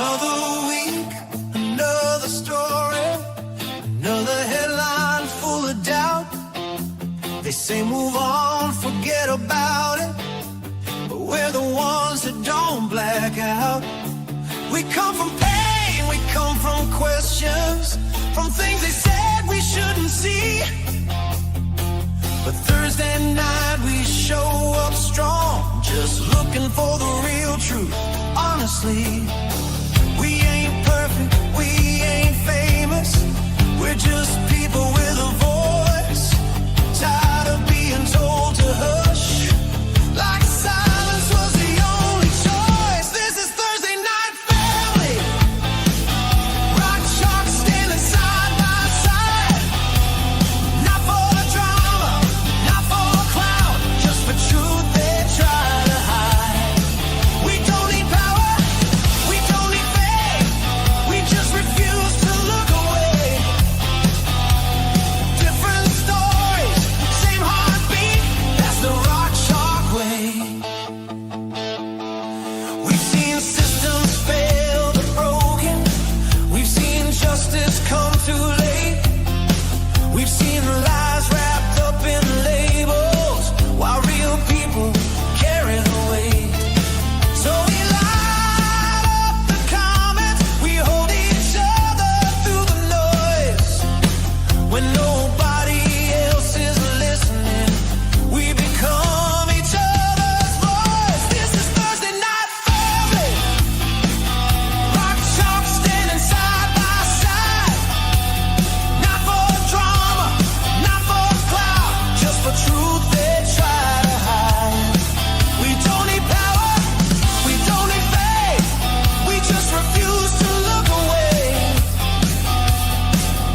Another week, another story, another headline full of doubt. They say move on, forget about it, but we're the ones that don't black out. We come from pain, we come from questions, from things they said we shouldn't see. But Thursday night we show up strong, just looking for the real truth. Honestly, we ain't perfect, we ain't famous, we're just people with a voice, tired of being told to hush, like silence was the only choice. This is Thursday Night Family, rock chalk standing side by side, not for the drama, not for the clout, just for truth they try to hide. We don't need power, we don't need fame, we just refuse to look away. Different stories, same heartbeat, that's the rock chalk way. We've seen systems fail, they're broken, we've seen justice come too late, we've seen lies wrapped up in labels, while real people carry the weight. So we light up the comments, we hold each other through the noise. When nobody else is listening, we become each other's voice. This is Thursday Night Family, rock chalk standing side by side, not for the drama, not for the clout, just for truth they try to hide. We don't need power, we don't need fame, we just refuse to look away.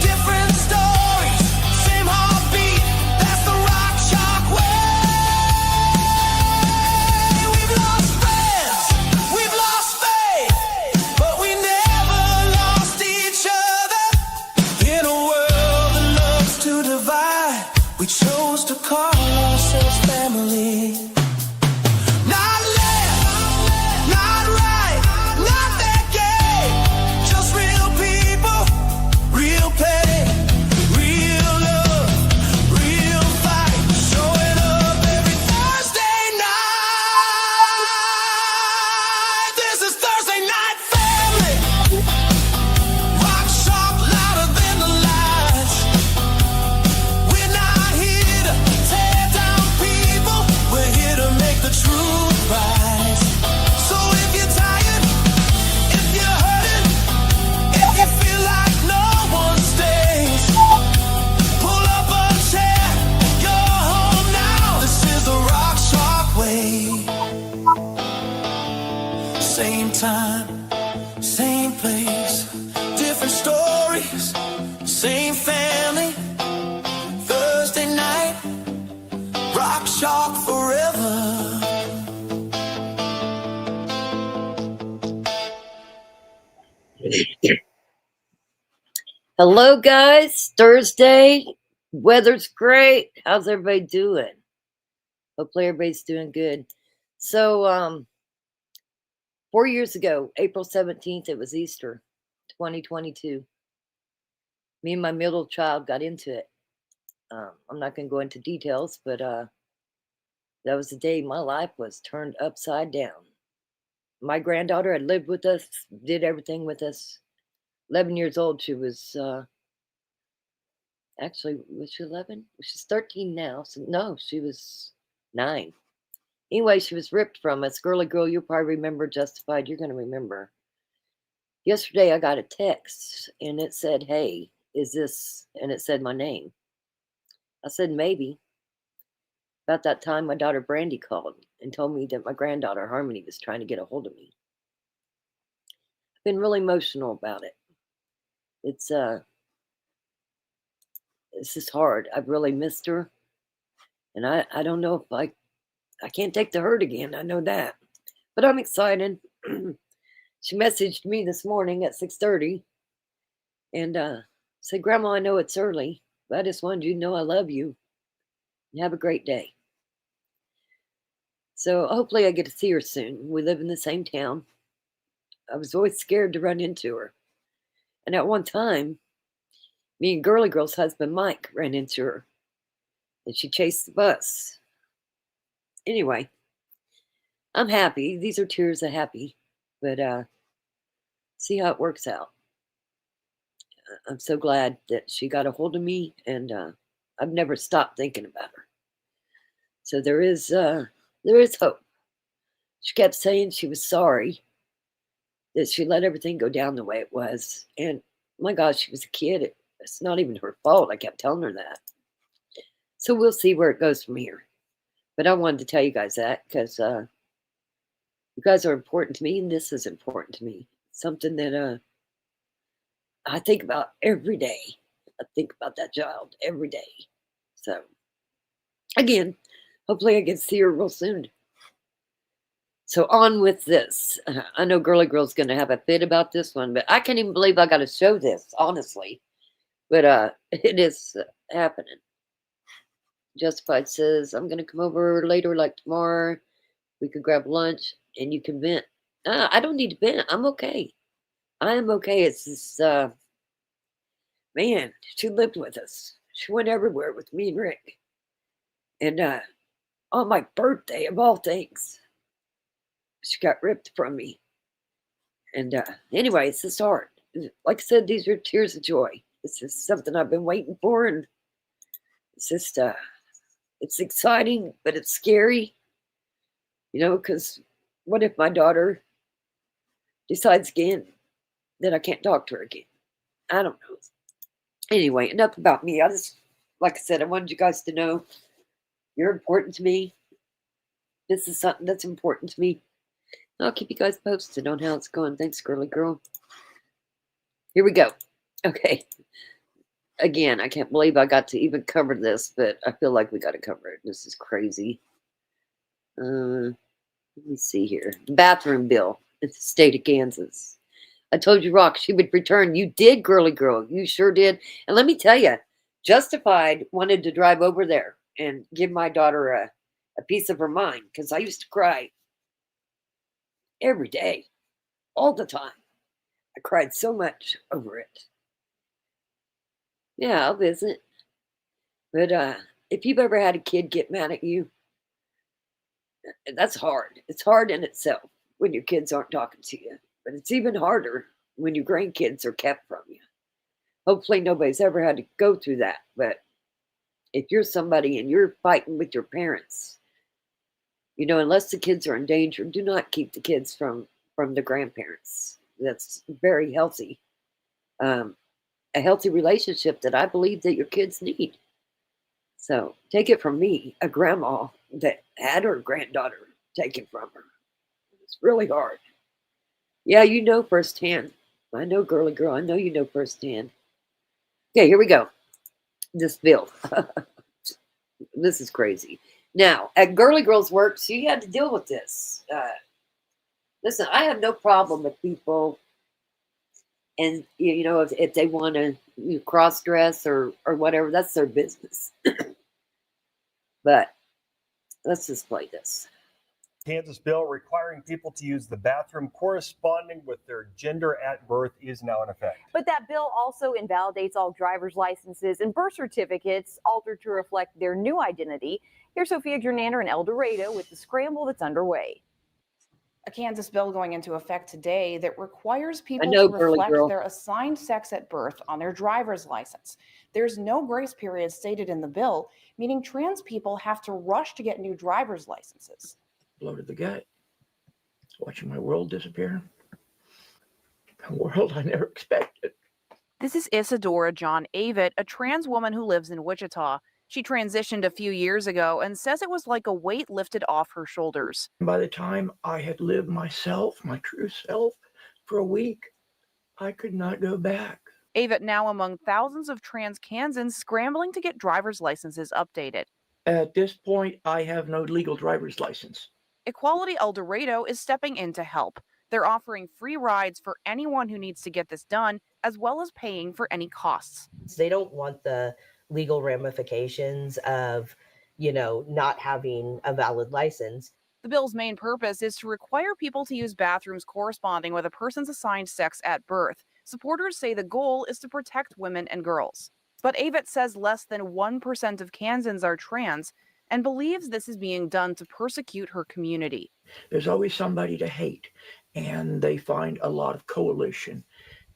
Different stories, same heartbeat, that's the rock chalk way. We've lost friends, we've lost faith, but we never lost each other. In a world that loves to divide, we chose to call ourselves family. Not left, not right, not that gay, just real people, real pain, real love, real fight, showing up every Thursday night. This is Thursday Night Family, rock chalk louder than the lies. We're not here to tear down people, we're here to make the truth rise. So if you're tired, if you're hurting, if you feel like no one stays, pull up a chair, you're home now. This is the rock chalk way. Same time, same place, different stories, same family. Thursday night, rock chalk forever. Hello, guys. Thursday. Weather's great. How's everybody doing? Hopefully, everybody's doing good. So, 4 years ago, April 17th, it was Easter 2022. Me and my middle child got into it. I'm not going to go into details, but that was the day my life was turned upside down. My granddaughter had lived with us, did everything with us. 11 years old, she was actually, was she 11? She's 13 now. So no, she was 9. Anyway, she was ripped from us. Girly girl, you'll probably remember Justified. You're going to remember. Yesterday, I got a text, and it said, hey, is this, and it said my name. I said, maybe. About that time, my daughter Brandy called and told me that my granddaughter Harmony was trying to get a hold of me. I've been really emotional about it. It's this is hard. I've really missed her, and I don't know if I can't take the hurt again. I know that, but I'm excited. She messaged me this morning at 6:30 and said, Grandma, I know it's early, but I just wanted you to know I love you. And have a great day. So hopefully I get to see her soon. We live in the same town. I was always scared to run into her. And at one time, me and Girly Girl's husband Mike ran into her, and she chased the bus. Anyway, I'm happy. These are tears of happy, but see how it works out. I'm so glad that she got a hold of me, and I've never stopped thinking about her. So there is hope. She kept saying she was sorry that she let everything go down the way it was, and my gosh, she was a kid. It's not even her fault. I kept telling her that. So we'll see where it goes from here. But I wanted to tell you guys that because you guys are important to me, and this is important to me. Something that I think about every day. I think about that child every day. So, again, hopefully I get to see her real soon. So on with this. I know Girly Girl's going to have a fit about this one, but I can't even believe I got to show this, honestly. But it is happening. Justified says, I'm going to come over later, like tomorrow. We could grab lunch, and you can vent. I don't need to vent. I'm okay. I am okay. It's just, man, she lived with us. She went everywhere with me and Rick. And on my birthday, of all things, she got ripped from me. And anyway, it's just hard. Like I said, these are tears of joy. This is something I've been waiting for, and it's just, it's exciting, but it's scary. You know, because what if my daughter decides again that I can't talk to her again? I don't know. Anyway, enough about me. I just, like I said, I wanted you guys to know you're important to me. This is something that's important to me. I'll keep you guys posted on how it's going. Thanks, Girly Girl. Here we go. Okay. Again, I can't believe I got to even cover this, but I feel like we got to cover it. This is crazy. Let me see here. Bathroom bill in the state of Kansas. I told you, Rock, she would return. You did, Girly Girl. You sure did. And let me tell you, Justified wanted to drive over there and give my daughter a piece of her mind, because I used to cry every day, all the time. I cried so much over it. Yeah, I'll visit. But if you've ever had a kid get mad at you, that's hard. It's hard in itself when your kids aren't talking to you. But it's even harder when your grandkids are kept from you. Hopefully nobody's ever had to go through that. But if you're somebody and you're fighting with your parents, you know, unless the kids are in danger, do not keep the kids from the grandparents. That's very healthy. A healthy relationship that I believe that your kids need. So take it from me, a grandma that had her granddaughter taken from her. It's really hard. Yeah, you know firsthand. I know, Girly Girl. I know you know firsthand. Okay, here we go. This bill. This is crazy. Now, at Girly Girl's work, she had to deal with this. Listen, I have no problem with people, and you know, if they want to cross dress or whatever, that's their business. But let's just play this. Kansas bill requiring people to use the bathroom corresponding with their gender at birth is now in effect. But that bill also invalidates all driver's licenses and birth certificates altered to reflect their new identity. Here's Sophia Gernander in El Dorado with the scramble that's underway. A Kansas bill going into effect today that requires people to reflect their assigned sex at birth on their driver's license. There's no grace period stated in the bill, meaning trans people have to rush to get new driver's licenses. Blow to the gut, watching my world disappear. A world I never expected. This is Isadora John Avett, a trans woman who lives in Wichita. She transitioned a few years ago and says it was like a weight lifted off her shoulders. By the time I had lived myself, my true self, for a week, I could not go back. Avett now among thousands of trans Kansans scrambling to get driver's licenses updated. At this point, I have no legal driver's license. Equality El Dorado is stepping in to help. They're offering free rides for anyone who needs to get this done, as well as paying for any costs. They don't want the legal ramifications of, not having a valid license. The bill's main purpose is to require people to use bathrooms corresponding with a person's assigned sex at birth. Supporters say the goal is to protect women and girls. But Avett says less than 1% of Kansans are trans and believes this is being done to persecute her community. There's always somebody to hate, and they find a lot of coalition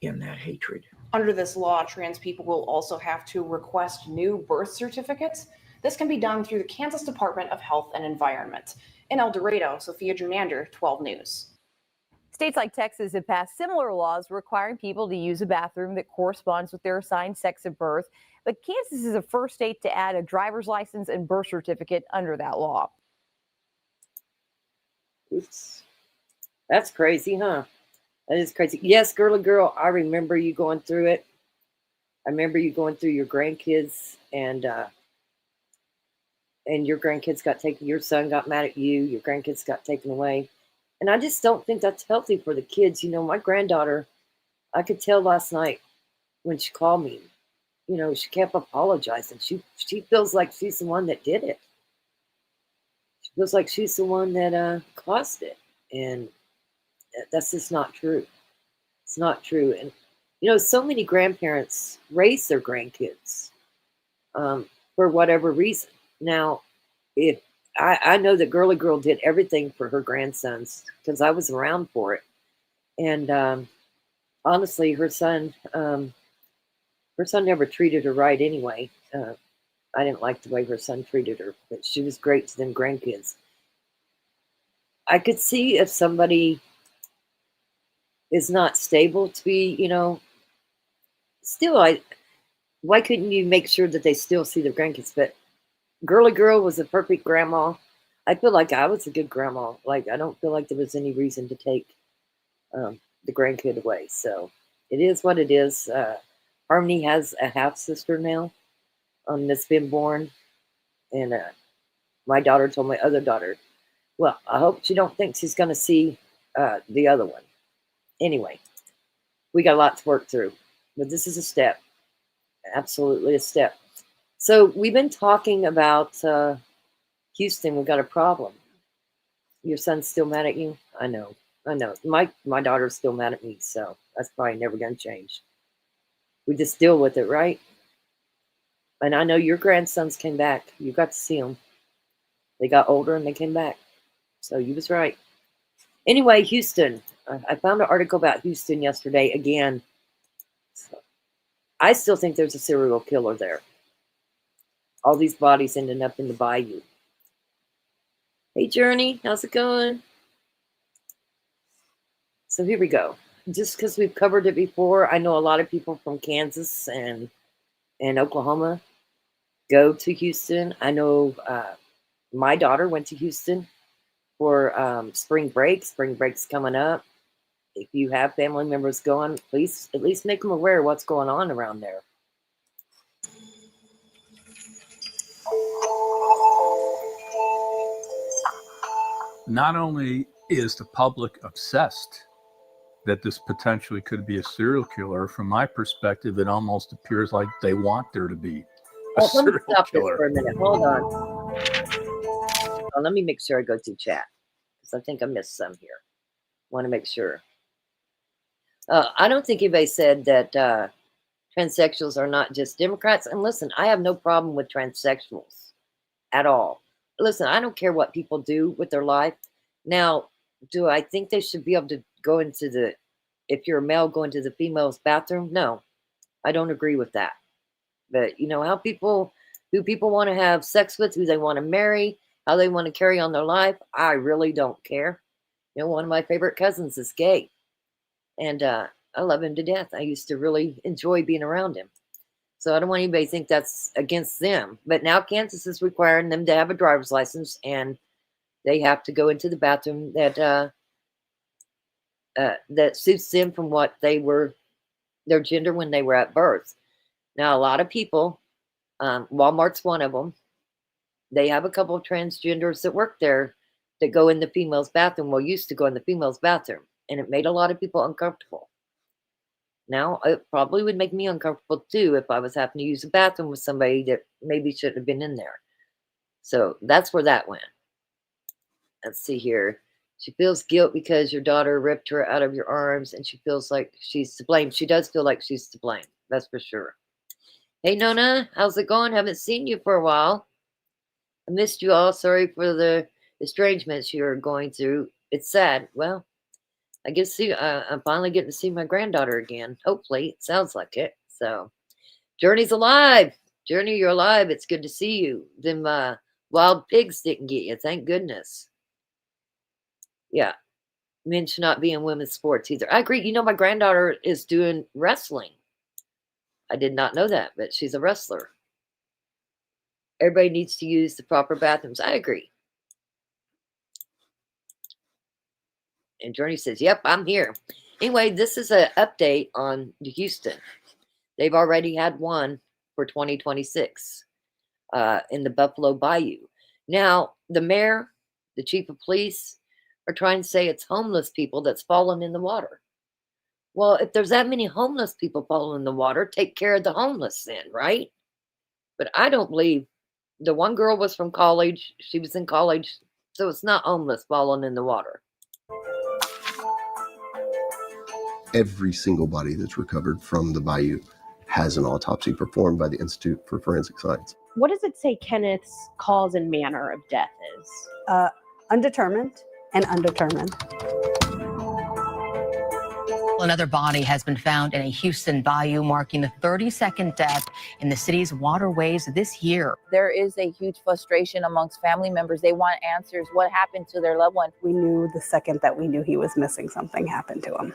in that hatred. Under this law, trans people will also have to request new birth certificates. This can be done through the Kansas Department of Health and Environment. In El Dorado, Sophia Gernander, 12 News. States like Texas have passed similar laws requiring people to use a bathroom that corresponds with their assigned sex at birth. But Kansas is the first state to add a driver's license and birth certificate under that law. Oops. That's crazy, huh? That is crazy. Yes, girly girl, I remember you going through it. I remember you going through your grandkids, and your grandkids got taken. Your son got mad at you. Your grandkids got taken away. And I just don't think that's healthy for the kids. You know, my granddaughter, I could tell last night when she called me, you know, she kept apologizing. She feels like she's the one that did it. She feels like she's the one that caused it. And that's just not true. It's not true. And, you know, so many grandparents raise their grandkids for whatever reason. Now, if I know that Girly Girl did everything for her grandsons because I was around for it. And honestly, her son never treated her right anyway. I didn't like the way her son treated her, but she was great to them grandkids. I could see if somebody is not stable to be, you know, still, why couldn't you make sure that they still see their grandkids? But Girly Girl was a perfect grandma. I feel like I was a good grandma. Like, I don't feel like there was any reason to take the grandkid away. So it is what it is. Harmony has a half sister now that's been born. And my daughter told my other daughter, well, I hope she don't think she's going to see the other one. Anyway, we got a lot to work through. But this is a step. Absolutely a step. So we've been talking about Houston. We've got a problem. Your son's still mad at you? I know. My daughter's still mad at me, so that's probably never going to change. We just deal with it, right? And I know your grandsons came back. You got to see them. They got older and they came back. So you was right. Anyway, Houston. I found an article about Houston yesterday again. So I still think there's a serial killer there. All these bodies ending up in the bayou. Hey, Journey, how's it going? So here we go. Just because we've covered it before, I know a lot of people from Kansas and Oklahoma go to Houston. I know my daughter went to Houston for spring break. Spring break's coming up. If you have family members going, please at least make them aware of what's going on around there. Not only is the public obsessed that this potentially could be a serial killer, from my perspective, it almost appears like they want there to be a Let me serial stop killer. this for a minute. Hold on. Let me make sure I go to chat because I think I missed some here. Want to make sure. I don't think anybody said that transsexuals are not just Democrats. And listen, I have no problem with transsexuals at all. Listen, I don't care what people do with their life. Now, do I think they should be able to go into the, if you're a male, go into the female's bathroom? No, I don't agree with that. But you know how people, who people want to have sex with, who they want to marry, how they want to carry on their life, I really don't care. You know, one of my favorite cousins is gay. And I love him to death. I used to really enjoy being around him. So I don't want anybody to think that's against them. But now Kansas is requiring them to have a driver's license, and they have to go into the bathroom that that suits them from what they were, their gender when they were at birth. Now, a lot of people, Walmart's one of them, they have a couple of transgenders that work there that go in the female's bathroom. Well, used to go in the female's bathroom, and it made a lot of people uncomfortable. Now, it probably would make me uncomfortable too if I was having to use a bathroom with somebody that maybe shouldn't have been in there. So that's where that went. Let's see here. She feels guilt because your daughter ripped her out of your arms, and she feels like she's to blame. She does feel like she's to blame. That's for sure. Hey, Nona, how's it going? Haven't seen you for a while. I missed you all. Sorry for the estrangements you're going through. It's sad. Well, I guess I'm finally getting to see my granddaughter again. Hopefully, it sounds like it. So, Journey's alive. Journey, you're alive. It's good to see you. Them wild pigs didn't get you. Thank goodness. Yeah. Men should not be in women's sports either. I agree. You know, my granddaughter is doing wrestling. I did not know that, but she's a wrestler. Everybody needs to use the proper bathrooms. I agree. And Journey says, yep, I'm here. Anyway, this is an update on Houston. They've already had one for 2026 in the Buffalo Bayou. Now, the mayor, the chief of police are trying to say it's homeless people that's fallen in the water. Well, if there's that many homeless people falling in the water, take care of the homeless then, right? But I don't believe the one girl was from college. She was in college, so it's not homeless falling in the water. Every single body that's recovered from the bayou has an autopsy performed by the Institute for Forensic Science. What does it say Kenneth's cause and manner of death is? Undetermined and undetermined. Another body has been found in a Houston bayou, marking the 32nd death in the city's waterways this year. There is a huge frustration amongst family members. They want answers. What happened to their loved one? We knew the second that we knew he was missing, something happened to him.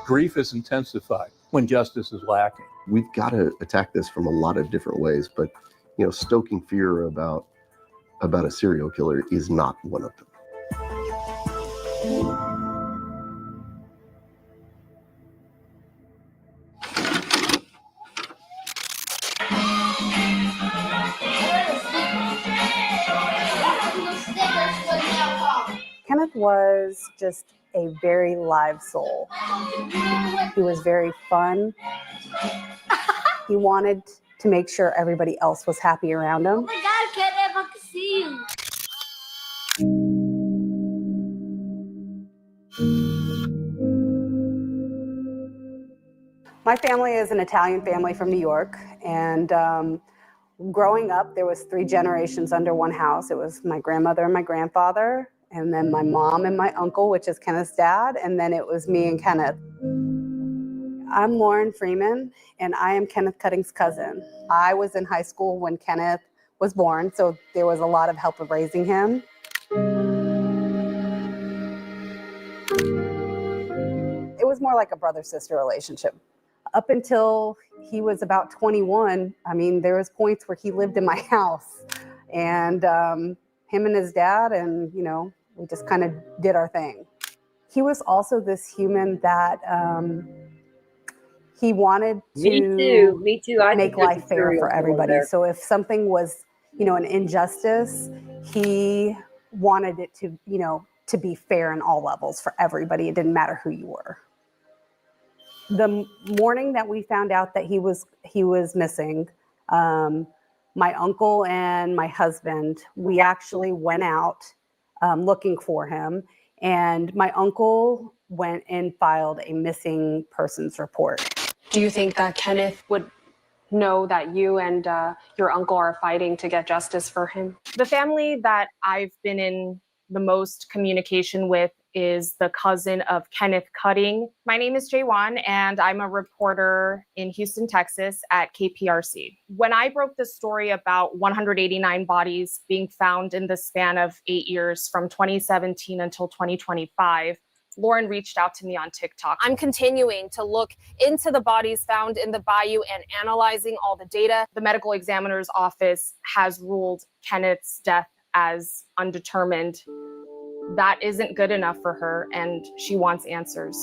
Grief is intensified when justice is lacking. We've got to attack this from a lot of different ways, but stoking fear about a serial killer is not one of them. Kenneth was just a very live soul. He was very fun. He wanted to make sure everybody else was happy around him. Oh my God, Kenneth, I can see you. My family is an Italian family from New York, and growing up, there was 3 generations under one house. It was my grandmother and my grandfather, and then my mom and my uncle, which is Kenneth's dad, and then it was me and Kenneth. I'm Lauren Freeman, and I am Kenneth Cutting's cousin. I was in high school when Kenneth was born, so there was a lot of help of raising him. It was more like a brother-sister relationship. Up until he was about 21, I mean, there was points where he lived in my house, and him and his dad, and we just kind of did our thing. He was also this human that he wanted to Me too. I make life fair for everybody. So if something was, an injustice, he wanted it to, to be fair in all levels for everybody. It didn't matter who you were. The morning that we found out that he was missing, my uncle and my husband, we actually went out looking for him, and my uncle went and filed a missing persons report. Do you think that Kenneth would know that you and your uncle are fighting to get justice for him? The family that I've been in the most communication with is the cousin of Kenneth Cutting. My name is Jaywan, and I'm a reporter in Houston, Texas at KPRC. When I broke the story about 189 bodies being found in the span of 8 years from 2017 until 2025, Lauren reached out to me on TikTok. I'm continuing to look into the bodies found in the bayou and analyzing all the data. The medical examiner's office has ruled Kenneth's death as undetermined. That isn't good enough for her, and she wants answers.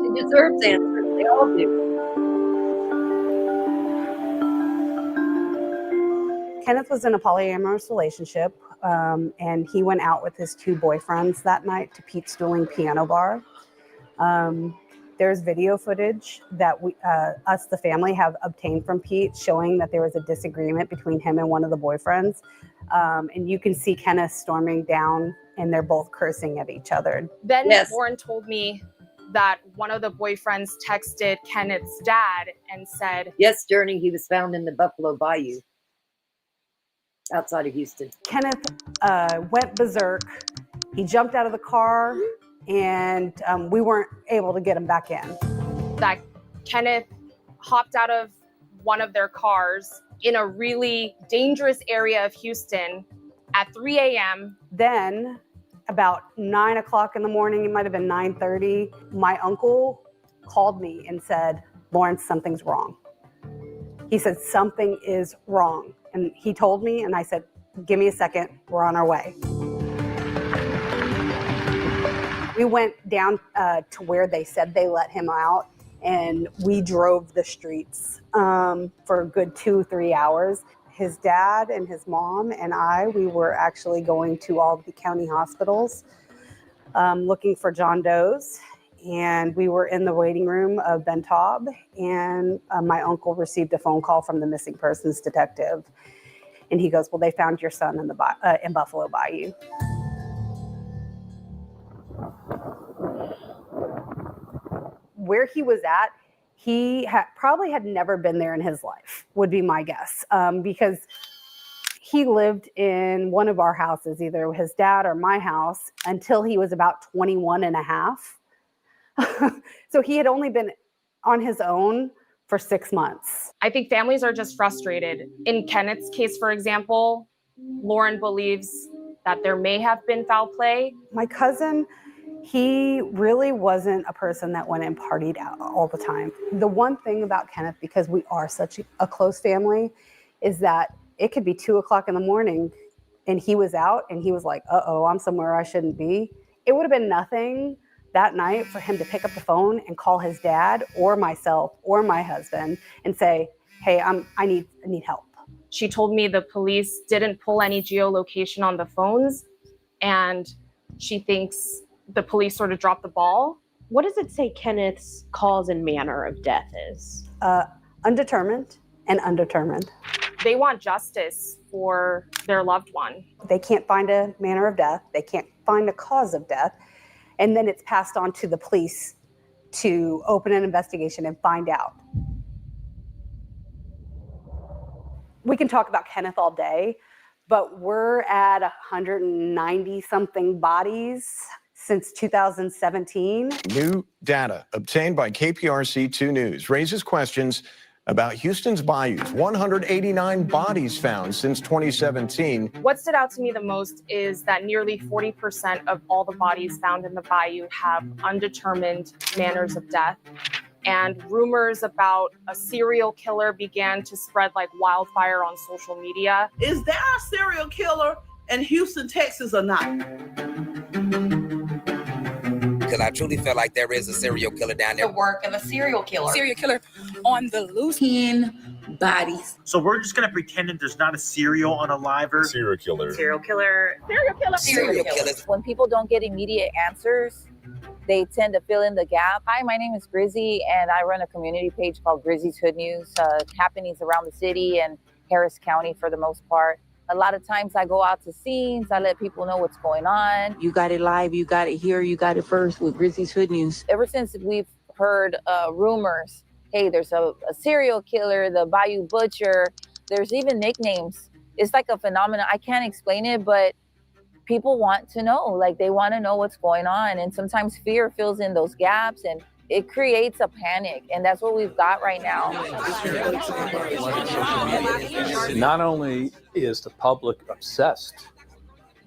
She deserves answers. They all do. Kenneth was in a polyamorous relationship, and he went out with his 2 boyfriends that night to Pete's Dueling Piano Bar. There's video footage that us, the family, have obtained from Pete showing that there was a disagreement between him and one of the boyfriends. And you can see Kenneth storming down and they're both cursing at each other. Then Lauren told me that one of the boyfriends texted Kenneth's dad and said, yes, Journey, he was found in the Buffalo Bayou outside of Houston. Kenneth went berserk. He jumped out of the car and we weren't able to get him back in. That Kenneth hopped out of one of their cars in a really dangerous area of Houston at 3 a.m. Then about 9 o'clock in the morning, it might have been 9:30, my uncle called me and said, Lawrence, something's wrong. He said, something is wrong. And he told me, and I said, give me a second, we're on our way. We went down to where they said they let him out, and we drove the streets for a good 2-3 hours. His dad and his mom and we were actually going to all the county hospitals looking for John Doe's. And we were in the waiting room of Ben Taub, and my uncle received a phone call from the missing persons detective. And he goes, well, they found your son in Buffalo Bayou. Where he was at, he probably had never been there in his life, would be my guess, because he lived in one of our houses, either his dad or my house, until he was about 21 and a half. So he had only been on his own for 6 months. I think families are just frustrated. In Kenneth's case, for example, Lauren believes that there may have been foul play. My cousin, he really wasn't a person that went and partied out all the time. The one thing about Kenneth, because we are such a close family, is that it could be 2 o'clock in the morning and he was out and he was like, uh-oh, I'm somewhere I shouldn't be. It would have been nothing that night for him to pick up the phone and call his dad or myself or my husband and say, hey, I need help. She told me the police didn't pull any geolocation on the phones, and she thinks the police sort of dropped the ball. What does it say Kenneth's cause and manner of death is? Undetermined and undetermined. They want justice for their loved one. They can't find a manner of death. They can't find a cause of death. And then it's passed on to the police to open an investigation and find out. We can talk about Kenneth all day, but we're at 190 something bodies since 2017. New data obtained by KPRC2 News raises questions about Houston's bayous. 189 bodies found since 2017. What stood out to me the most is that nearly 40% of all the bodies found in the bayou have undetermined manners of death. And rumors about a serial killer began to spread like wildfire on social media. Is there a serial killer in Houston, Texas or not? Because I truly feel like there is a serial killer down there. The work of a serial killer. Serial killer on the loose. 10 bodies. So we're just going to pretend that there's not a serial unaliver. Serial killer. Serial killer. Serial killer. Serial killers. When people don't get immediate answers, they tend to fill in the gap. Hi, my name is Grizzy, and I run a community page called Grizzy's Hood News. Happenings around the city and Harris County for the most part. A lot of times I go out to scenes, I let people know what's going on. You got it live, you got it here, you got it first with Grizzy's Hood News. Ever since we've heard rumors, hey, there's a serial killer, the Bayou Butcher, there's even nicknames. It's like a phenomenon. I can't explain it, but people want to know, like they want to know what's going on. And sometimes fear fills in those gaps and it creates a panic. And that's what we've got right now. Not only is the public obsessed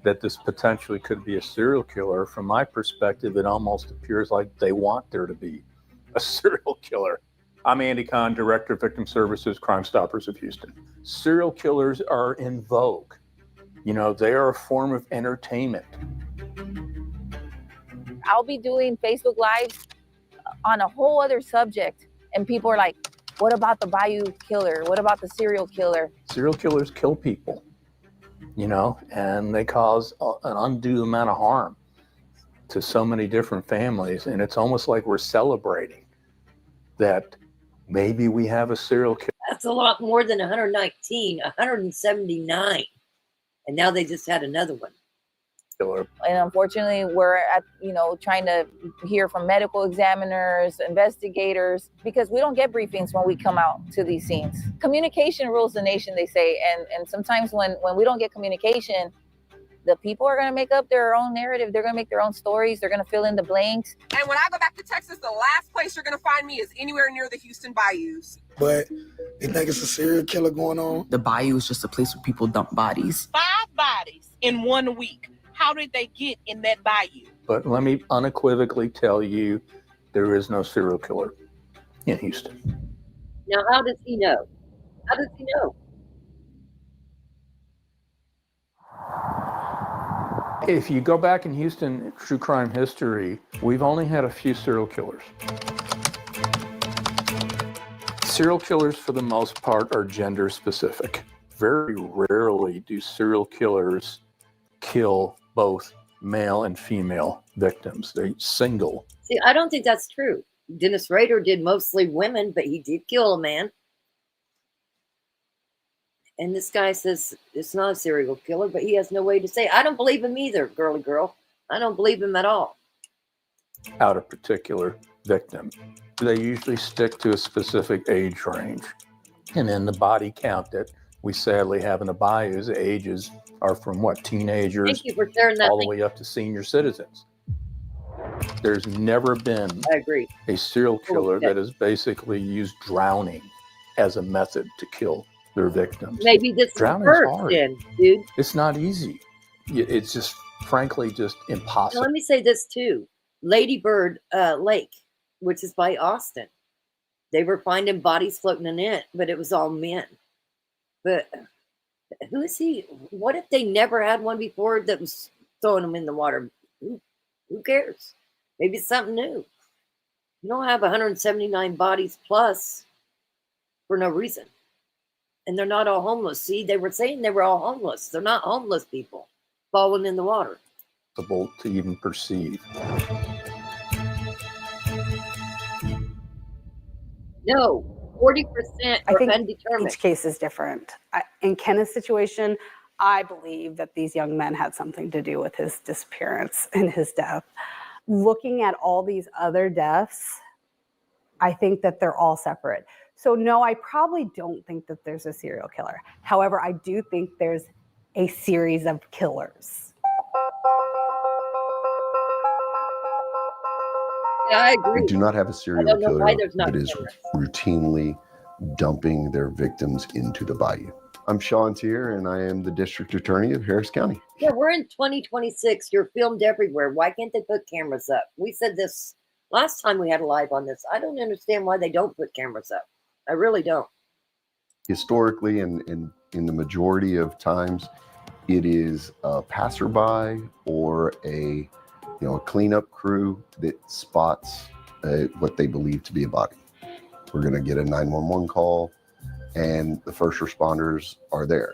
that this potentially could be a serial killer, from my perspective, it almost appears like they want there to be a serial killer. I'm Andy Kahn, Director of Victim Services, Crime Stoppers of Houston. Serial killers are in vogue. You know, they are a form of entertainment. I'll be doing Facebook Lives on a whole other subject, and people are like, what about the Bayou killer? What about the serial killer? Serial killers kill people, you know, and they cause an undue amount of harm to so many different families. And it's almost like we're celebrating that maybe we have a serial killer. That's a lot more than 119, 179. And now they just had another one. Killer. And unfortunately, we're at, trying to hear from medical examiners, investigators, because we don't get briefings when we come out to these scenes. Communication rules the nation, they say. And sometimes when we don't get communication, the people are going to make up their own narrative. They're going to make their own stories. They're going to fill in the blanks. And when I go back to Texas, the last place you're going to find me is anywhere near the Houston bayous. But they think it's a serial killer going on. The bayou is just a place where people dump bodies. 5 bodies in 1 week. How did they get in that bayou? But let me unequivocally tell you, there is no serial killer in Houston. Now, how does he know? How does he know? If you go back in Houston true crime history, we've only had a few serial killers. Serial killers, for the most part, are gender specific. Very rarely do serial killers kill both male and female victims. They single. See, I don't think that's true. Dennis Rader did mostly women, but he did kill a man. And this guy says it's not a serial killer, but he has no way to say. I don't believe him either, girly girl. I don't believe him at all. Out of particular victim. They usually stick to a specific age range. And then the body count that we sadly have in the bayous, the ages are from what, teenagers, Thank you for sharing that. all the way up to senior citizens. There's never been I agree. a serial killer that has basically used drowning as a method to kill their victims. Maybe this Drowning's is first hard. then, dude. It's not easy. It's just, frankly, just Now, impossible. let me say this too. Lady Bird Lake, which is by Austin, they were finding bodies floating in it, but it was all men. But who is he? What if they never had one before that was throwing them in the water? Who cares? Maybe it's something new. You don't have 179 bodies plus for no reason. And they're not all homeless. See, they were saying they were all homeless. They're not homeless people falling in the water. To even perceive. No, 40% I are think undetermined. each case is different. In Kenneth's situation, I believe that these young men had something to do with his disappearance and his death. Looking at all these other deaths, I think that they're all separate. So no, I probably don't think that there's a serial killer. However, I do think there's a series of killers. Yeah, I agree. We do not have a I serial don't know killer why there's not that is cameras. routinely dumping their victims into the bayou. I'm Sean Tier, and I am the district attorney of Harris County. Yeah, we're in 2026. You're filmed everywhere. Why can't they put cameras up? We said this last time we had a live on this. I don't understand why they don't put cameras up. I really don't. Historically, and in the majority of times, it is a passerby or a cleanup crew that spots what they believe to be a body. We're going to get a 911 call, and the first responders are there.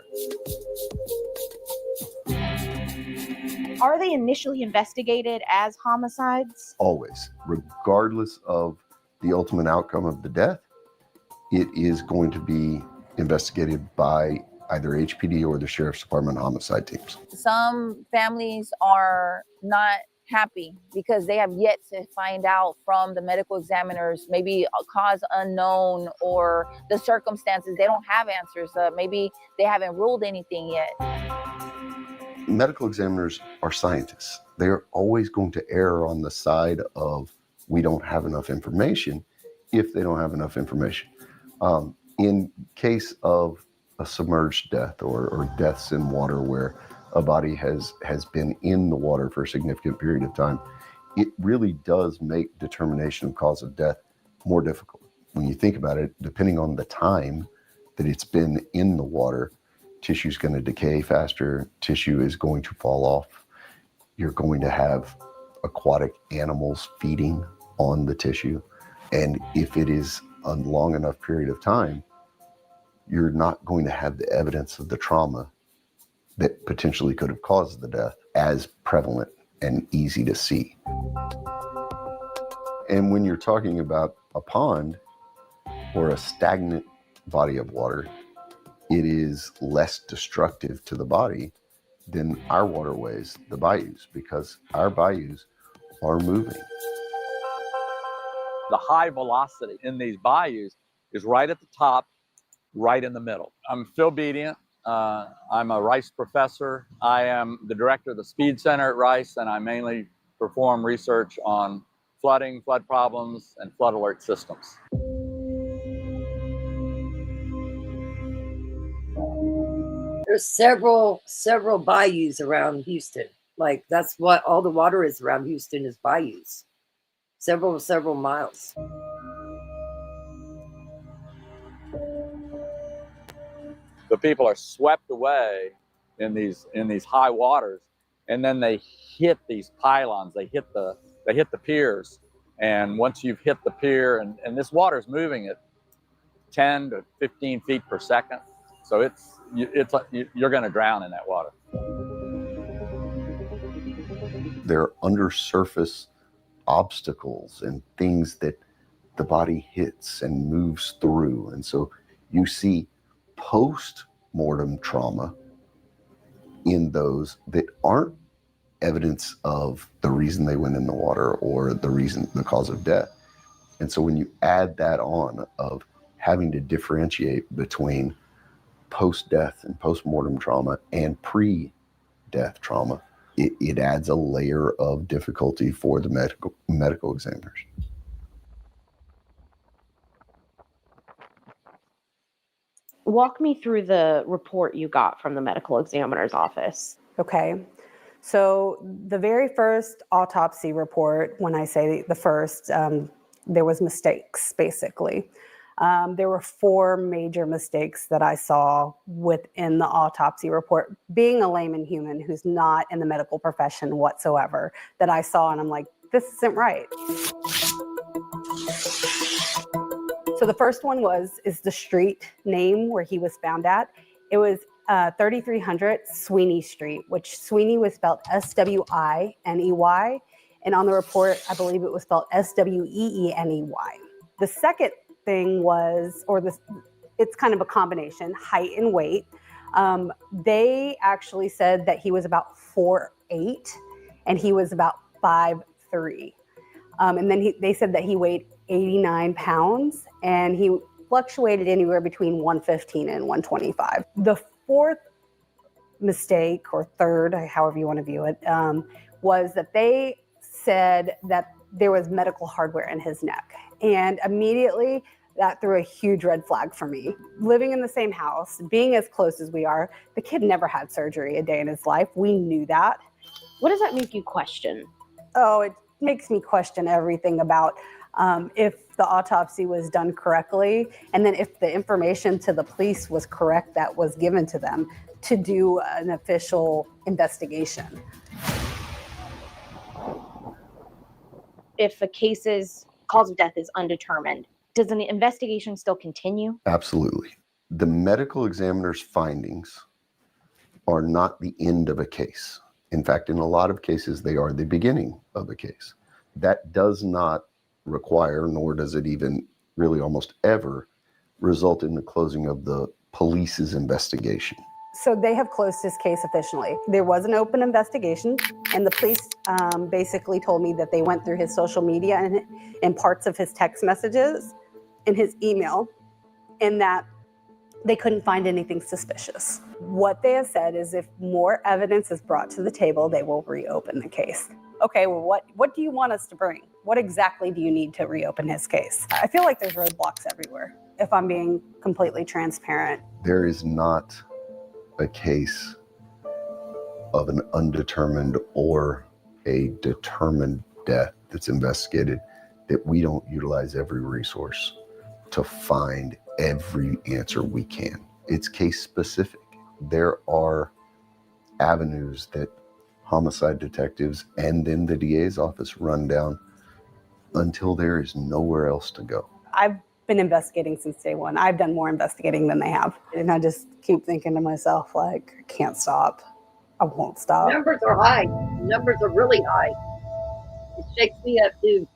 Are they initially investigated as homicides? Always, regardless of the ultimate outcome of the death, it is going to be investigated by either HPD or the Sheriff's Department homicide teams. Some families are not happy because they have yet to find out from the medical examiners, maybe a cause unknown or the circumstances. They don't have answers. Maybe they haven't ruled anything yet. Medical examiners are scientists. They're always going to err on the side of we don't have enough information if they don't have enough information. In case of a submerged death or deaths in water where a body has been in the water for a significant period of time, it really does make determination of cause of death more difficult. When you think about it, depending on the time that it's been in the water, tissue is going to decay faster, tissue is going to fall off. You're going to have aquatic animals feeding on the tissue. And if it is a long enough period of time, you're not going to have the evidence of the trauma that potentially could have caused the death as prevalent and easy to see. And when you're talking about a pond, or a stagnant body of water, it is less destructive to the body than our waterways, the bayous, because our bayous are moving. The high velocity in these bayous is right at the top, right in the middle. I'm Phil Bedient. I'm a Rice professor. I am the director of the Speed Center at Rice, and I mainly perform research on flooding, flood problems, and flood alert systems. There's several bayous around Houston. Like, that's what all the water is around Houston is bayous. Several miles. The people are swept away in these high waters, and then they hit these pylons. They hit the piers, and once you've hit the pier, and this water is moving at 10 to 15 feet per second, so you're going to drown in that water. There are undersurface obstacles and things that the body hits and moves through, and so you see post-mortem trauma in those that aren't evidence of the reason they went in the water or the cause of death. And so when you add that on of having to differentiate between post-death and post-mortem trauma and pre-death trauma, it adds a layer of difficulty for the medical examiners. Walk me through the report you got from the medical examiner's office. Okay. So the very first autopsy report, when I say the first, there was mistakes, basically. There were 4 major mistakes that I saw within the autopsy report. Being a layman human who's not in the medical profession whatsoever, that I saw, and I'm like, this isn't right. So the first one is the street name where he was found at. It was 3300 Sweeney Street, which Sweeney was spelled Swinney, and on the report, I believe it was spelled Sweenney. The second thing was, it's kind of a combination, height and weight. They actually said that he was about 4'8", and he was about 5'3". And then they said that he weighed 89 pounds, and he fluctuated anywhere between 115 and 125. The fourth mistake, or third, however you want to view it, was that they said that there was medical hardware in his neck. And immediately that threw a huge red flag for me. Living in the same house, being as close as we are, the kid never had surgery a day in his life. We knew that. What does that make you question? Oh, it makes me question everything about if the autopsy was done correctly, and then if the information to the police was correct that was given to them to do an official investigation. If a case's cause of death is undetermined, does an investigation still continue? Absolutely. The medical examiner's findings are not the end of a case. In fact, in a lot of cases, they are the beginning of a case. That does not require, nor does it even really almost ever result in the closing of the police's investigation. So they have closed his case officially. There was an open investigation, and the police basically told me that they went through his social media and parts of his text messages and his email, and that they couldn't find anything suspicious. What they have said is if more evidence is brought to the table, they will reopen the case. Okay, well, what do you want us to bring? What exactly do you need to reopen his case? I feel like there's roadblocks everywhere, if I'm being completely transparent. There is not a case of an undetermined or a determined death that's investigated that we don't utilize every resource to find every answer we can. It's case specific. There are avenues that homicide detectives and then the DA's office run down until there is nowhere else to go. I've been investigating since day one. I've done more investigating than they have. And I just keep thinking to myself, like, I can't stop. I won't stop. Numbers are high. Numbers are really high. It shakes me up too.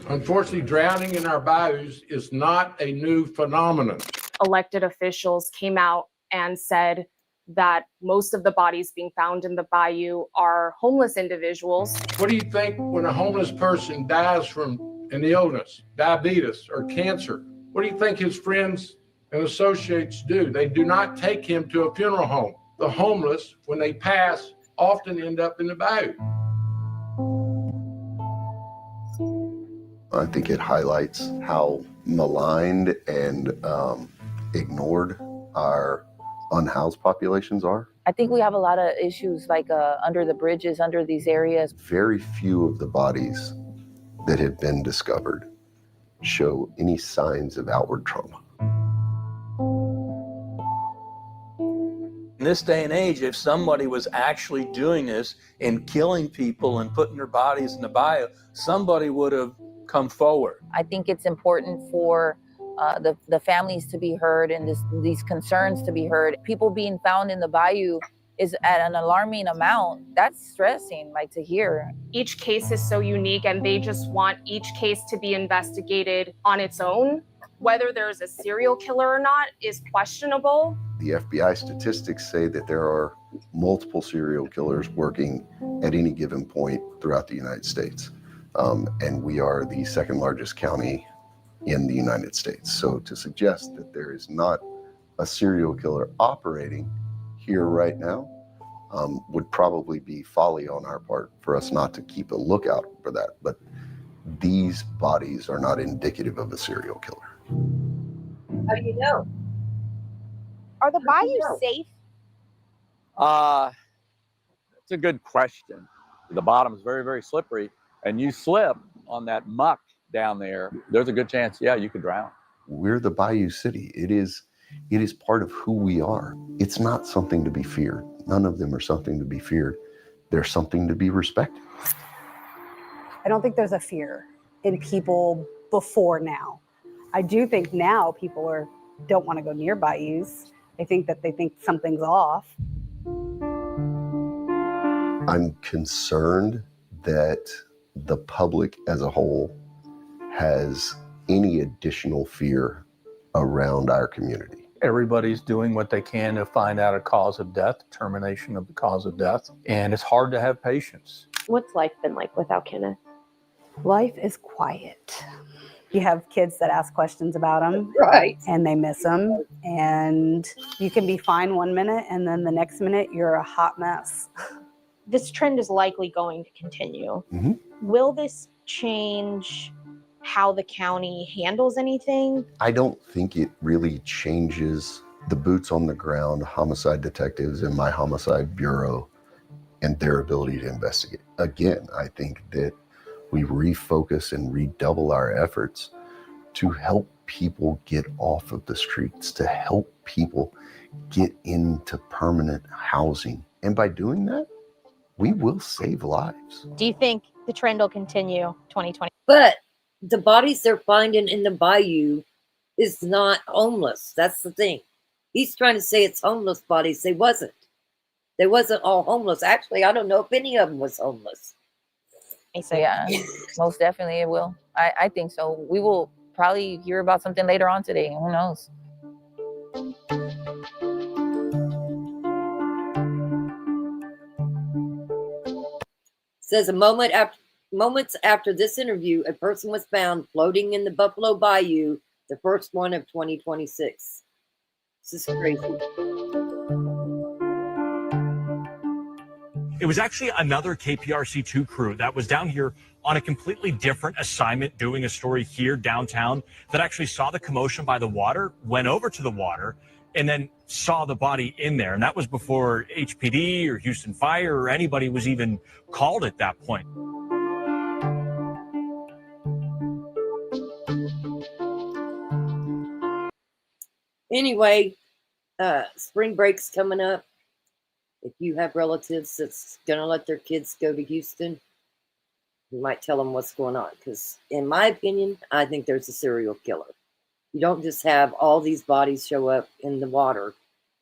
Unfortunately, drowning in our bayous is not a new phenomenon. Elected officials came out and said that most of the bodies being found in the bayou are homeless individuals. What do you think when a homeless person dies from an illness, diabetes, or cancer? What do you think his friends and associates do? They do not take him to a funeral home. The homeless, when they pass, often end up in the bayou. I think it highlights how maligned and ignored our unhoused populations are. I think we have a lot of issues like under the bridges, under these areas. Very few of the bodies that have been discovered show any signs of outward trauma. In this day and age, if somebody was actually doing this and killing people and putting their bodies in the bayou, somebody would have come forward. I think it's important for the families to be heard and these concerns to be heard. People being found in the bayou is at an alarming amount. That's stressing, like, to hear. Each case is so unique, and they just want each case to be investigated on its own. Whether there's a serial killer or not is questionable. The FBI statistics say that there are multiple serial killers working at any given point throughout the United States. And we are the second largest county in the United States. So to suggest that there is not a serial killer operating here right now would probably be folly on our part for us not to keep a lookout for that. But these bodies are not indicative of a serial killer. How do you know? Are the bayous safe? That's a good question. The bottom is very, very slippery, and you slip on that muck down there, there's a good chance, yeah, you could drown. We're the Bayou City. It is part of who we are. It's not something to be feared. None of them are something to be feared. They're something to be respected. I don't think there's a fear in people before now. I do think now people don't want to go near bayous. They think something's off. I'm concerned that the public as a whole has any additional fear around our community. Everybody's doing what they can to find out a cause of death, determination of the cause of death, and it's hard to have patience. What's life been like without Kenneth? Life is quiet. You have kids that ask questions about him, right? And they miss him. And you can be fine one minute, and then the next minute you're a hot mess. This trend is likely going to continue. Mm-hmm. Will this change how the county handles anything? I don't think it really changes the boots on the ground homicide detectives in my homicide bureau and their ability to investigate. Again, I think that we refocus and redouble our efforts to help people get off of the streets, to help people get into permanent housing. And by doing that, we will save lives. Do you think the trend will continue 2020? But the bodies they're finding in the bayou is not homeless. That's the thing. He's trying to say it's homeless bodies. They wasn't. They wasn't all homeless. Actually, I don't know if any of them was homeless. So yeah, most definitely it will. I think so. We will probably hear about something later on today. Who knows? Says moments after this interview, a person was found floating in the Buffalo Bayou, the first one of 2026. This is crazy. It was actually another KPRC2 crew that was down here on a completely different assignment, doing a story here downtown, that actually saw the commotion by the water, went over to the water, and then saw the body in there. And that was before HPD or Houston Fire or anybody was even called at that point. Anyway, spring break's coming up. If you have relatives that's going to let their kids go to Houston, you might tell them what's going on. Because in my opinion, I think there's a serial killer. You don't just have all these bodies show up in the water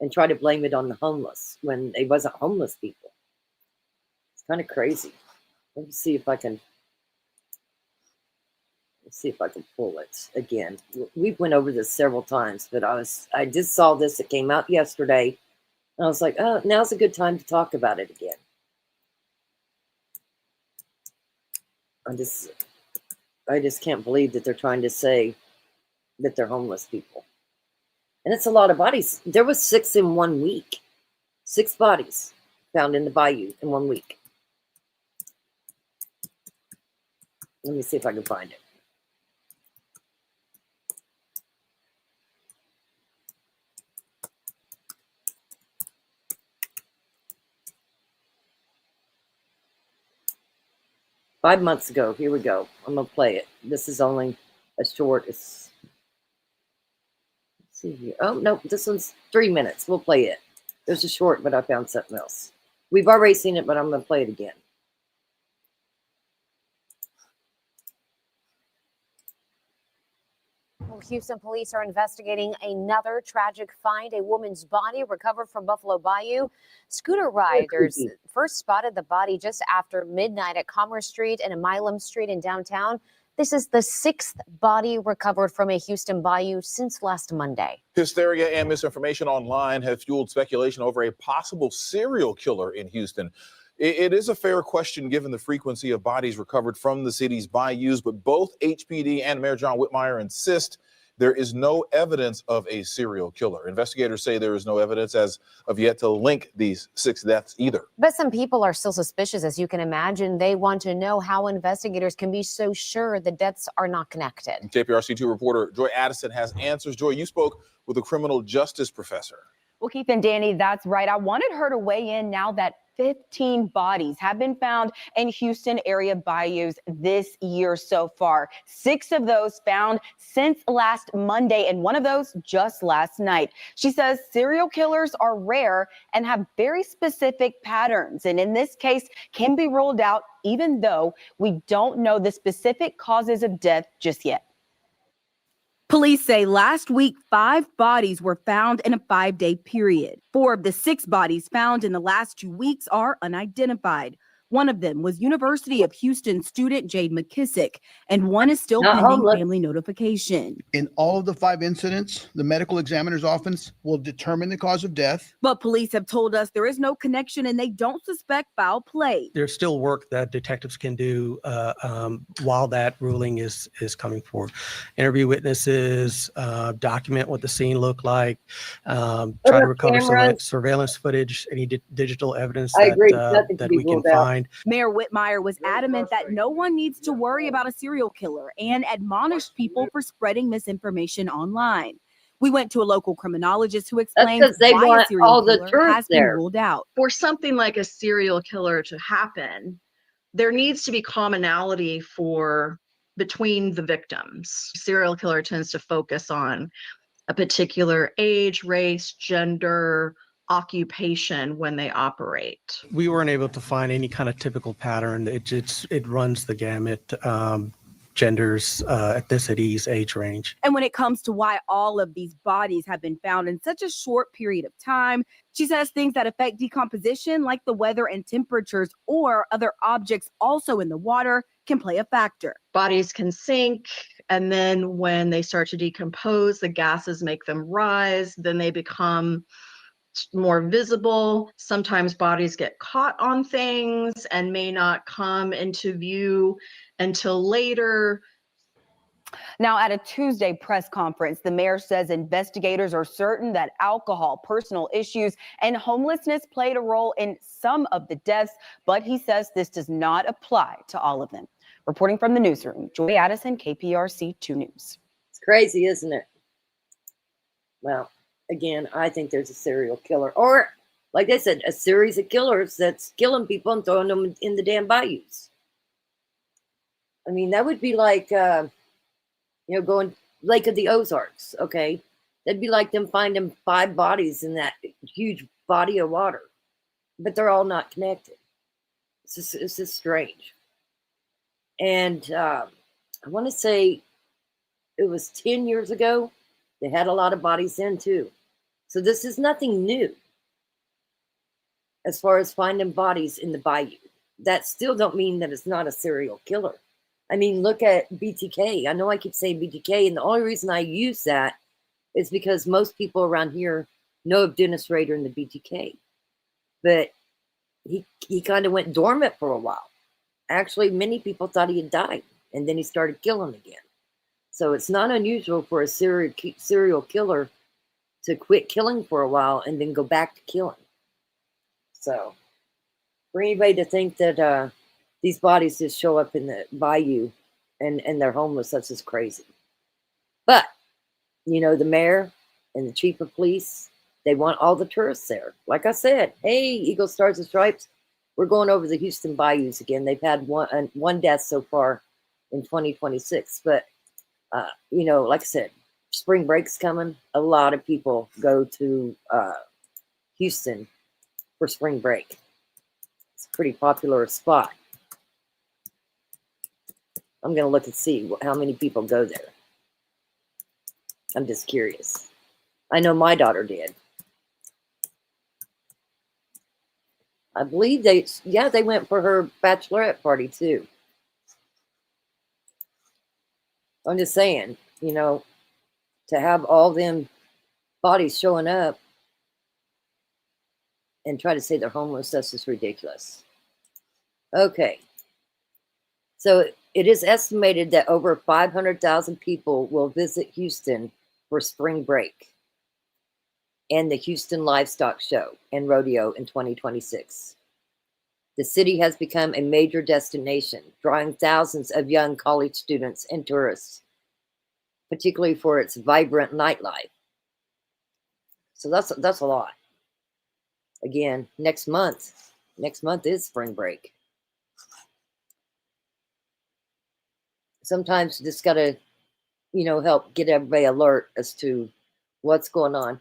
and try to blame it on the homeless when they wasn't homeless people. It's kind of crazy. Let me see if I can. Let's see if I can pull it again. We've went over this several times, but I just saw this. It came out yesterday. And I was like, oh, now's a good time to talk about it again. I just can't believe that they're trying to say that they're homeless people. And it's a lot of bodies. There was 6 in 1 week. 6 bodies found in the bayou in 1 week. Let me see if I can find it. Five months ago. Here we go. I'm going to play it. This is only a short. Let's see here. Oh, no, this one's 3 minutes. We'll play it. There's a short, but I found something else. We've already seen it, but I'm going to play it again. Well, Houston police are investigating another tragic find, a woman's body recovered from Buffalo Bayou. Scooter riders first spotted the body just after midnight at Commerce Street and Milam Street in downtown. This is the 6th body recovered from a Houston bayou since last Monday. Hysteria and misinformation online have fueled speculation over a possible serial killer in Houston. It is a fair question given the frequency of bodies recovered from the city's bayous, but both HPD and Mayor John Whitmire insist there is no evidence of a serial killer. Investigators say there is no evidence as of yet to link these 6 deaths either. But some people are still suspicious, as you can imagine. They want to know how investigators can be so sure the deaths are not connected. KPRC2 reporter Joy Addison has answers. Joy, you spoke with a criminal justice professor. Well, Keith and Danny, that's right. I wanted her to weigh in now that 15 bodies have been found in Houston area bayous this year so far. 6 of those found since last Monday, and one of those just last night. She says serial killers are rare and have very specific patterns, and in this case can be ruled out even though we don't know the specific causes of death just yet. Police say last week, 5 bodies were found in a 5-day period. 4 of the 6 bodies found in the last 2 weeks are unidentified. One of them was University of Houston student Jade McKissick, and one is still pending family notification. In all of the 5 incidents, the medical examiner's office will determine the cause of death. But police have told us there is no connection and they don't suspect foul play. There's still work that detectives can do while that ruling is coming forward. Interview witnesses, document what the scene looked like, try to recover some surveillance footage, any digital evidence that we can find. Mayor Whitmire was adamant that no one needs to worry about a serial killer and admonished people for spreading misinformation online. We went to a local criminologist who explained why a serial killer has been ruled out. For something like a serial killer to happen, there needs to be commonality between the victims. Serial killer tends to focus on a particular age, race, gender, occupation when they operate. We weren't able to find any kind of typical pattern. It runs the gamut, genders, ethnicities, age range. And when it comes to why all of these bodies have been found in such a short period of time, she says things that affect decomposition, like the weather and temperatures or other objects also in the water, can play a factor. Bodies can sink, and then when they start to decompose, the gases make them rise, then they become more visible. Sometimes bodies get caught on things and may not come into view until later. Now, at a Tuesday press conference, the mayor says investigators are certain that alcohol, personal issues, and homelessness played a role in some of the deaths, but he says this does not apply to all of them. Reporting from the newsroom, Joy Addison, KPRC 2 News. It's crazy, isn't it? Well, again, I think there's a serial killer, or like I said, a series of killers that's killing people and throwing them in the damn bayous. I mean, that would be like, going Lake of the Ozarks, okay? That'd be like them finding 5 bodies in that huge body of water, but they're all not connected. It's just strange. And I want to say it was 10 years ago, they had a lot of bodies in too. So this is nothing new as far as finding bodies in the bayou. that still don't mean that it's not a serial killer. I mean, look at BTK. I know I keep saying BTK, and the only reason I use that is because most people around here know of Dennis Rader and the BTK. But he kind of went dormant for a while. Actually, many people thought he had died, and then he started killing again. So it's not unusual for a serial killer to quit killing for a while and then go back to killing. So for anybody to think that these bodies just show up in the bayou and they're homeless, that's just crazy. But, you know, the mayor and the chief of police, they want all the tourists there. Like I said, hey, Eagle Stars and Stripes, we're going over the Houston bayous again. They've had one death so far in 2026. But, you know, like I said, spring break's coming. A lot of people go to Houston for spring break. It's a pretty popular spot. I'm going to look and see how many people go there. I'm just curious. I know my daughter did. I believe they went for her bachelorette party too. I'm just saying, you know, to have all them bodies showing up and try to say they're homeless, that's just ridiculous. Okay. So it is estimated that over 500,000 people will visit Houston for spring break and the Houston Livestock Show and Rodeo in 2026. The city has become a major destination, drawing thousands of young college students and tourists, particularly for its vibrant nightlife. So that's a lot. Again, next month is spring break. Sometimes you just gotta, you know, help get everybody alert as to what's going on.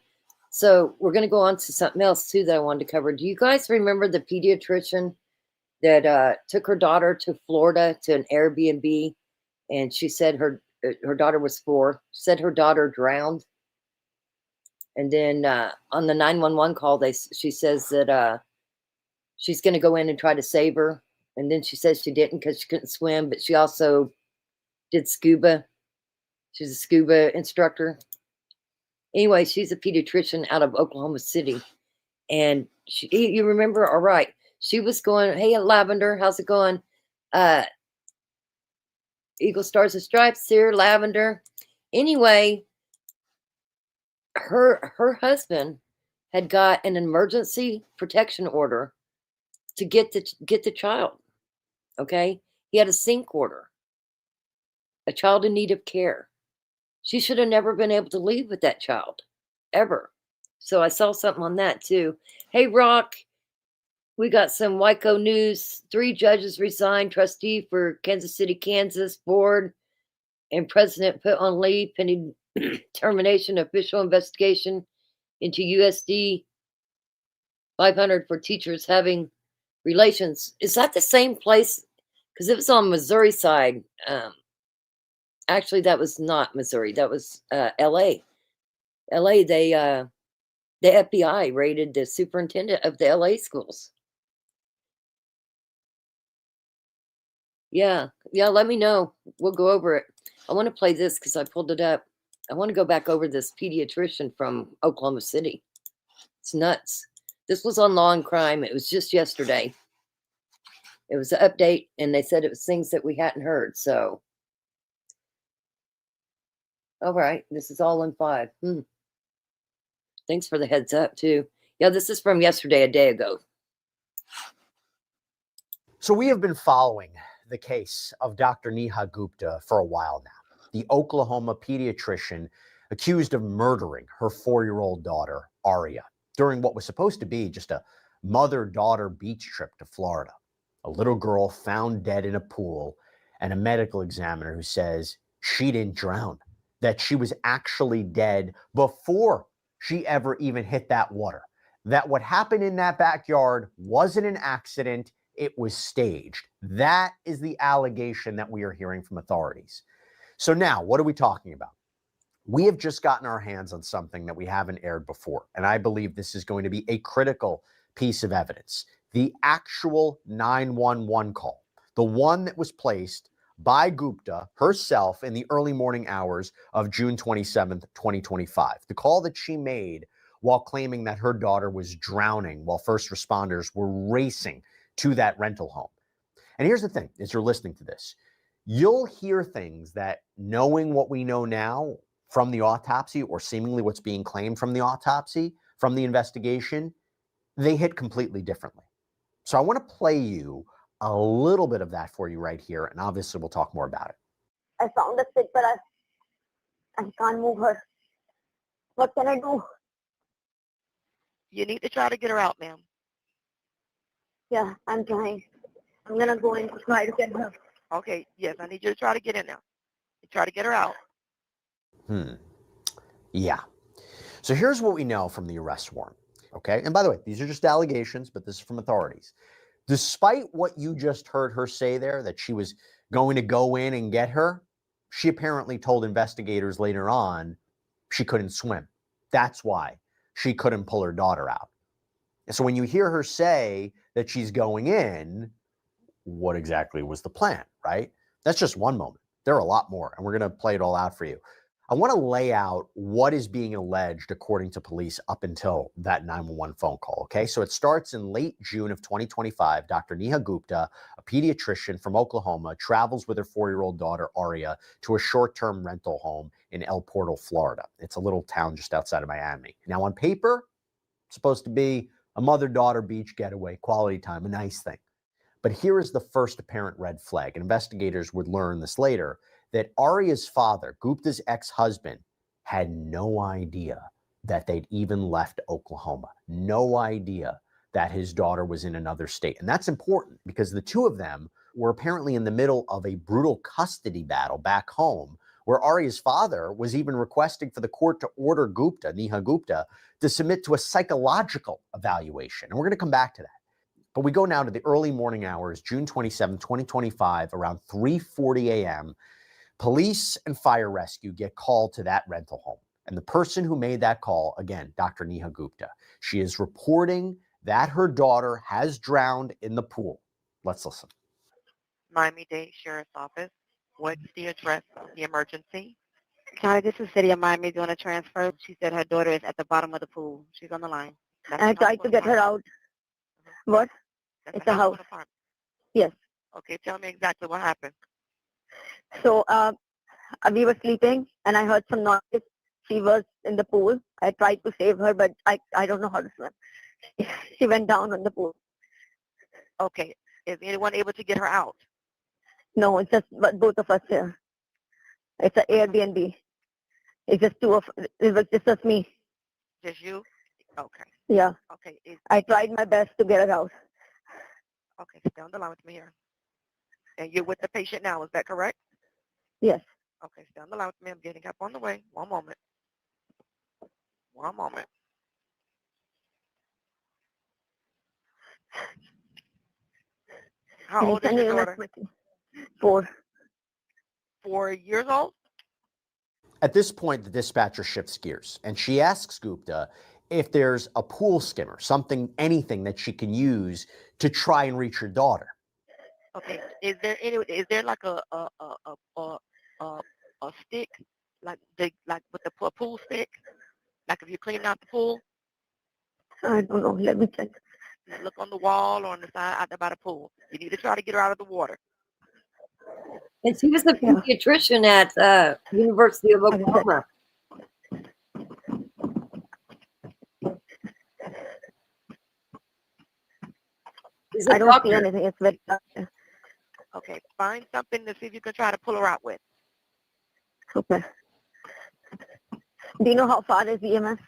So we're going to go on to something else too that I wanted to cover. Do you guys remember the pediatrician that took her daughter to Florida to an Airbnb, and she said her daughter was 4, said her daughter drowned, and then on the 911 call she says that she's going to go in and try to save her, and then she says she didn't because she couldn't swim, but she also did scuba. She's a scuba instructor. Anyway, she's a pediatrician out of Oklahoma City. And you remember, all right, she was going, hey, Lavender, how's it going? Eagle Stars and Stripes here, Lavender. Anyway, her husband had got an emergency protection order to get the child. Okay? He had a sync order. A child in need of care. She should have never been able to leave with that child, ever. So I saw something on that too. Hey, Rock, we got some Wyco news. 3 judges resigned, trustee for Kansas City, Kansas board, and president put on leave pending termination official investigation into USD 500 for teachers having relations. Is that the same place? Because it was on Missouri side. Actually, that was not Missouri. That was L.A. L.A. The FBI raided the superintendent of the L.A. schools. Yeah. Let me know. We'll go over it. I want to play this because I pulled it up. I want to go back over this pediatrician from Oklahoma City. It's nuts. This was on Law and Crime. It was just yesterday. It was an update, and they said it was things that we hadn't heard. So. All right, this is all in 5. Thanks for the heads up, too. Yeah, this is from yesterday, a day ago. So we have been following the case of Dr. Neha Gupta for a while now, the Oklahoma pediatrician accused of murdering her 4-year-old daughter, Aria, during what was supposed to be just a mother-daughter beach trip to Florida. A little girl found dead in a pool, and a medical examiner who says she didn't drown, that she was actually dead before she ever even hit that water, that what happened in that backyard wasn't an accident, it was staged. That is the allegation that we are hearing from authorities. So now, what are we talking about? We have just gotten our hands on something that we haven't aired before, and I believe this is going to be a critical piece of evidence. the actual 911 call, the one that was placed by Gupta herself in the early morning hours of June 27th, 2025. The call that she made while claiming that her daughter was drowning while first responders were racing to that rental home. And here's the thing, as you're listening to this, you'll hear things that, knowing what we know now from the autopsy, or seemingly what's being claimed from the autopsy, from the investigation, they hit completely differently. So I want to play you a little bit of that for you right here, and obviously we'll talk more about it. I found the stick, but I can't move her. What can I do? You need to try to get her out, ma'am. Yeah, I'm trying. I'm gonna go and try to get her. Okay, yes, I need you to try to get in now. Try to get her out. Yeah. So here's what we know from the arrest warrant. Okay. And by the way, these are just allegations, but this is from authorities. Despite what you just heard her say there, that she was going to go in and get her, she apparently told investigators later on she couldn't swim. That's why she couldn't pull her daughter out. And so when you hear her say that she's going in, what exactly was the plan, right? That's just one moment. There are a lot more, and we're going to play it all out for you. I want to lay out what is being alleged according to police up until that 911 phone call, okay? So it starts in late June of 2025. Dr. Neha Gupta, a pediatrician from Oklahoma, travels with her 4-year-old daughter, Aria, to a short-term rental home in El Portal, Florida. It's a little town just outside of Miami. Now, on paper, it's supposed to be a mother-daughter beach getaway, quality time, a nice thing. But here is the first apparent red flag. Investigators would learn this later, that Aria's father, Gupta's ex-husband, had no idea that they'd even left Oklahoma. No idea that his daughter was in another state. And that's important because the two of them were apparently in the middle of a brutal custody battle back home, where Aria's father was even requesting for the court to order Gupta, Neha Gupta, to submit to a psychological evaluation. And we're going to come back to that. But we go now to the early morning hours, June 27, 2025, around 3:40 a.m., police and fire rescue get called to that rental home. And the person who made that call, again, Dr. Neha Gupta, she is reporting that her daughter has drowned in the pool. Let's listen. Miami-Dade Sheriff's Office. What's the address of the emergency? County, this is City of Miami doing a transfer. She said her daughter is at the bottom of the pool. She's on the line. I tried to get her out. What? It's a house. Yes. Okay, tell me exactly what happened. So we were sleeping and I heard some noise. She was in the pool. I tried to save her, but I don't know how to swim. She went down on the pool. Okay. Is anyone able to get her out? No, it's just both of us here. It's an Airbnb. It's just it was just me. Just you? Okay. Yeah. Okay. I tried my best to get her out. Okay, stay on the line with me here. And you're with the patient now, is that correct? Yes. Okay, stay on the line with me. I'm getting up on the way. One moment. One moment. How old is your daughter? 4. 4 years old? At this point, the dispatcher shifts gears and she asks Gupta if there's a pool skimmer, anything that she can use to try and reach her daughter. Okay. Is there like a stick, like with the pool stick, like if you're cleaning out the pool? I don't know. Let me check. Look on the wall or on the side out there by the pool. You need to try to get her out of the water. And she was a pediatrician at University of Oklahoma. I don't see anything. It's very dark. Okay, find something to see if you can try to pull her out with. Okay. Do you know how far is EMS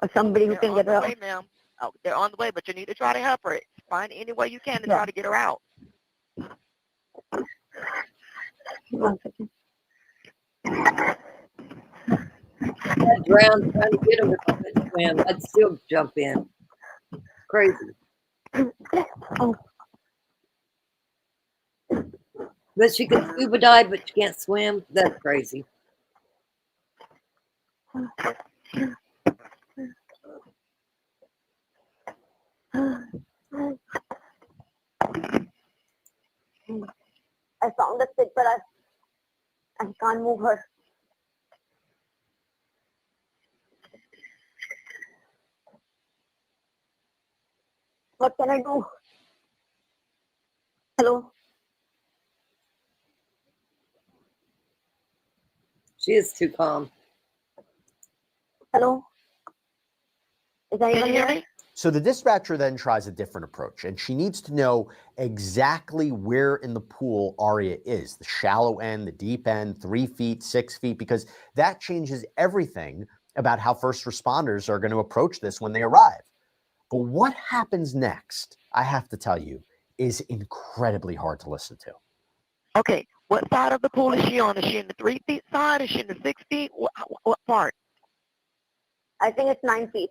or somebody who can get her out? Way, ma'am. Oh, they're on the way, but you need to try to help her. Find any way you can to try to get her out. 1 second. I'd drown trying to get him if I couldn't swim. I'd still jump in. Crazy. Oh. But she can scuba dive, but she can't swim. That's crazy. I found the stick, but I can't move her. What can I do? Hello? She is too calm. Hello? Is anyone here? So the dispatcher then tries a different approach, and she needs to know exactly where in the pool Aria is, the shallow end, the deep end, 3 feet, 6 feet, because that changes everything about how first responders are going to approach this when they arrive. But what happens next, I have to tell you, is incredibly hard to listen to. Okay, what side of the pool is she on? Is she in the 3 feet side? Is she in the 6 feet? What part? I think it's 9 feet.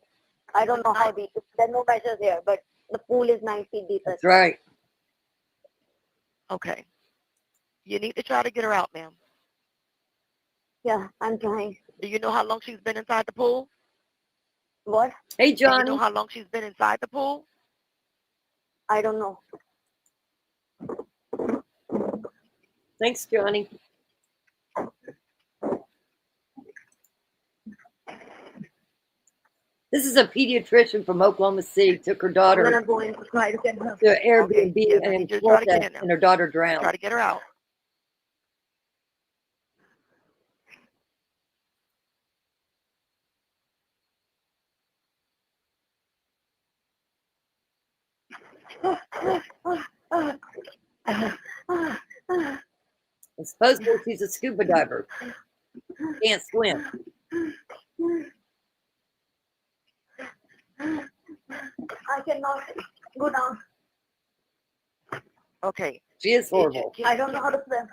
I don't know how deep. There's no measures here, but the pool is 9 feet deep. That's right. Okay. You need to try to get her out, ma'am. Yeah, I'm trying. Do you know how long she's been inside the pool? What? Hey, Do you Johnny. know how long she's been inside the pool? I don't know. Thanks, Johnny. This is a pediatrician from Oklahoma City. Took her I'm daughter gonna go in to try to get her. to an Airbnb Okay, yes, I in need you to try to get Florida, in there. and her daughter drowned. Try to get her out. And supposedly she's a scuba diver. Can't swim. I cannot go down. Okay. She is horrible. I don't know how to swim.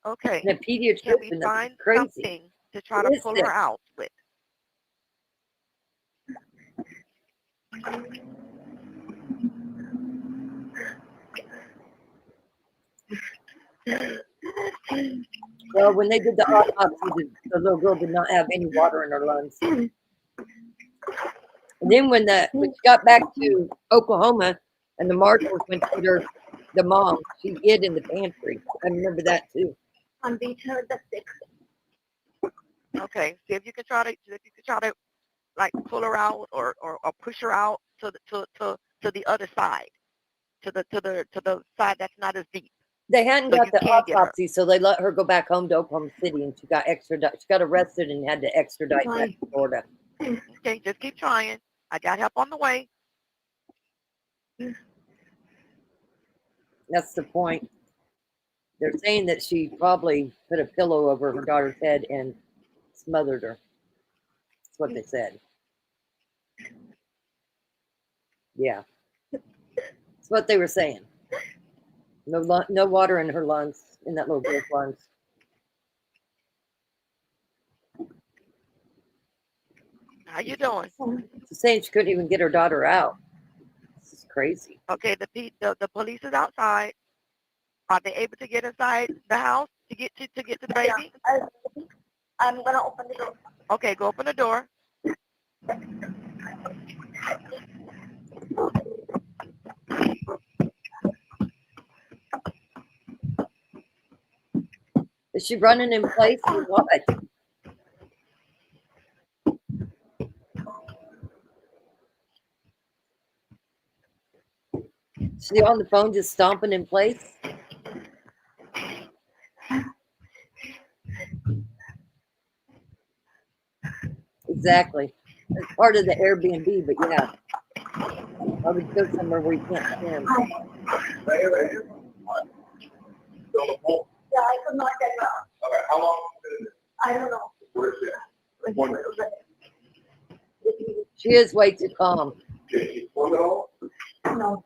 Okay. And a Can we pediatrician, that's find crazy. something to try to pull Listen. her out with? Well, when they did the autopsy, the little girl did not have any water in her lungs. And then when she got back to Oklahoma and the marshals went to get her, the mom, she hid in the pantry. I remember that too. I'm being her the stick. Okay. See if you can try to like pull her out or push her out to the other side. To the side that's not as deep. They hadn't So got you the can get her. autopsy, so they let her go back home to Oklahoma City, and she got extradited. She got arrested and had to extradite back to Florida. Okay, just keep trying. I got help on the way. That's the point. They're saying that she probably put a pillow over her daughter's head and smothered her. That's what they said. Yeah. That's what they were saying. No water in her lungs, in that little girl's lungs. How you doing? She's saying she couldn't even get her daughter out. This is crazy. Okay, the police is outside. Are they able to get inside the house to get to the baby? I'm gonna open the door. Okay, go open the door. Is she running in place or what? Is she on the phone just stomping in place? Exactly. It's part of the Airbnb, but yeah. I would go somewhere where you can't swim. Yeah, I could not get her out. Okay, how long? I don't know. Where is she? She is way too calm. No.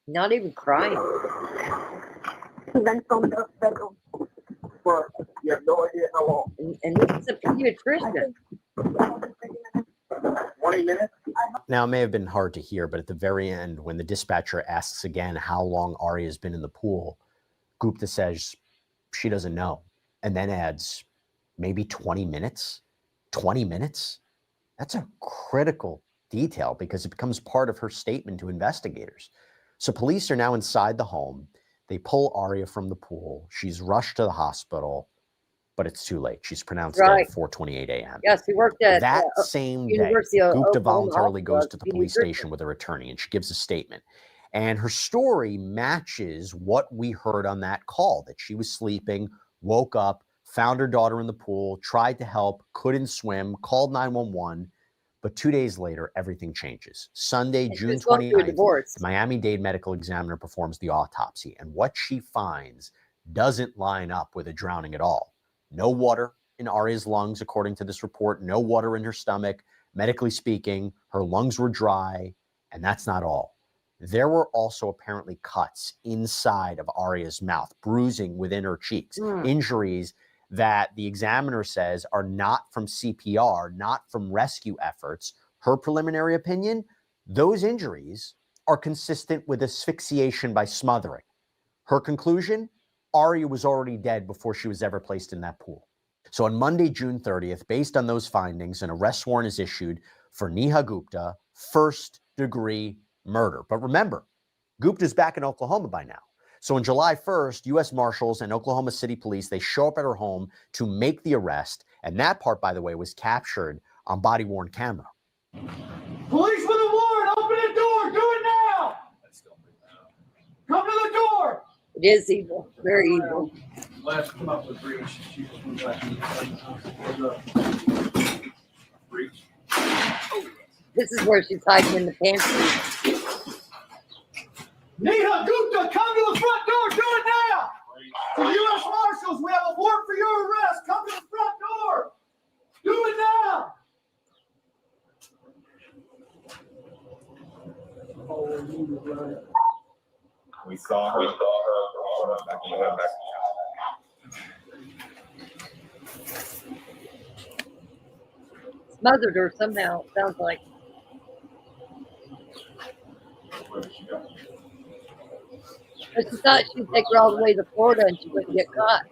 Not even crying. She went from the bedroom. But you have no idea how long. And this is a pediatrician. 20 minutes? Now, it may have been hard to hear, but at the very end, when the dispatcher asks again how long Aria has been in the pool, Gupta says she doesn't know, and then adds maybe 20 minutes. 20 minutes? That's a critical detail because it becomes part of her statement to investigators. So police are now inside the home. They pull Aria from the pool. She's rushed to the hospital, but it's too late. She's pronounced dead at 4:28 a.m. Yes, she worked at That same day, University of Gupta Oklahoma voluntarily goes Hospital, to the police station with her attorney, and she gives a statement. And her story matches what we heard on that call, that she was sleeping, woke up, found her daughter in the pool, tried to help, couldn't swim, called 911. But 2 days later, everything changes. Sunday, June 29th, the Miami-Dade medical examiner performs the autopsy. And what she finds doesn't line up with a drowning at all. No water in Aria's lungs, according to this report. No water in her stomach. Medically speaking, her lungs were dry. And that's not all. There were also apparently cuts inside of Aria's mouth, bruising within her cheeks, injuries that the examiner says are not from CPR, not from rescue efforts. Her preliminary opinion, those injuries are consistent with asphyxiation by smothering. Her conclusion, Aria was already dead before she was ever placed in that pool. So on Monday, June 30th, based on those findings, an arrest warrant is issued for Neha Gupta, first-degree murder. But remember, Gupta's back in Oklahoma by now. So on July 1st, U.S. Marshals and Oklahoma City Police, they show up at her home to make the arrest. And that part, by the way, was captured on body-worn camera. Police with a warrant, open the door, do it now! Come to the door! It is evil, very evil. Let's come up with breach. This is where she's hiding in the pantry. Neha Gupta, come to the front door, do it now! To the U.S. Marshals, we have a warrant for your arrest. Come to the front door. Do it now! We saw her. Smothered her somehow, it sounds like. But she thought she'd take her all the way to Florida and she wouldn't get caught.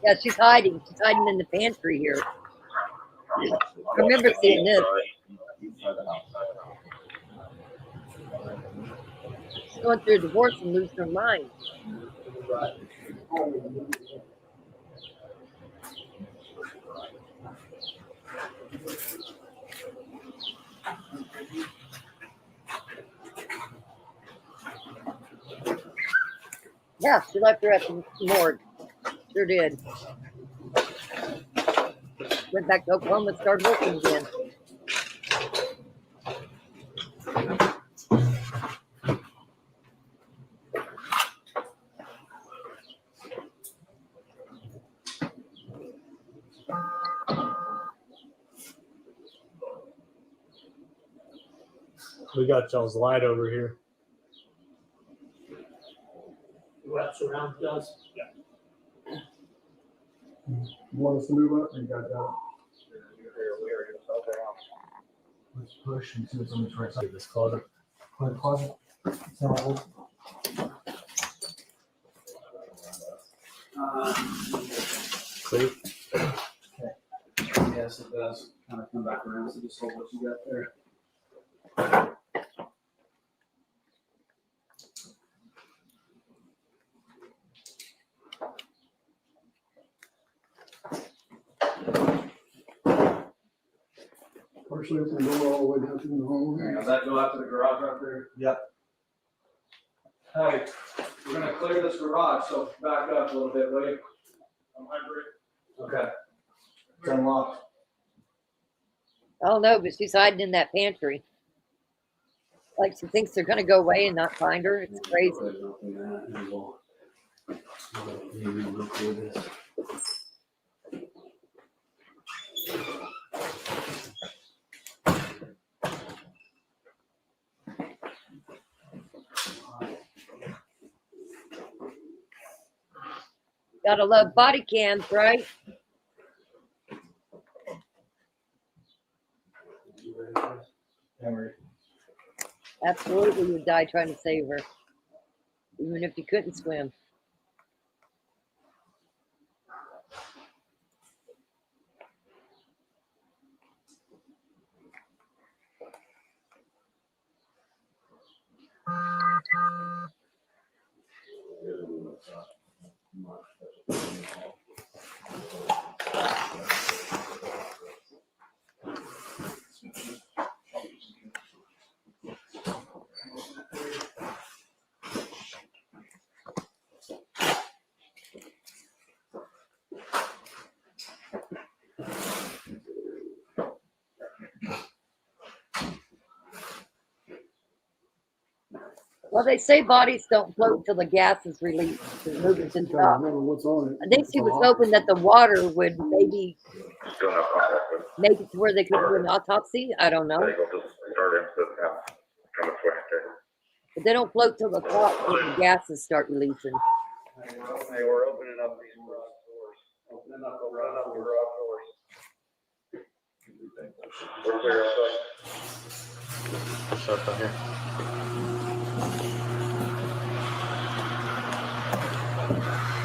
Yeah, she's hiding. She's hiding in the pantry here. I remember seeing this. She's going through a divorce and losing her mind. Yeah, she left her at the morgue. Sure did. Went back to Oklahoma and started working again. We got y'all's light over here. Wraps around us. Yeah. You want us to move up or you got that? Let's push and see what's on the right side of this closet. Closet. Clear. Okay. Yes, it does. Kind of come back around. So just hold what you got there. Partially open the door all the way down to the home. Does that go out to the garage right there? Yep. Hey, we're gonna clear this garage, so back up a little bit, will you? Okay. It's unlocked. I don't know, but she's hiding in that pantry. Like she thinks they're going to go away and not find her. It's crazy. Gotta love body cams, right? Absolutely, you'd die trying to save her, even if you couldn't swim. Well, they say bodies don't float until the gas is released. There's movement in top. I think she was hoping that the water would maybe make it to where they could do an autopsy. I don't know. But they don't float till the top when the gases start releasing. Hey, we're opening up these garage doors. Opening up the garage doors. We're clear outside. Shut down here.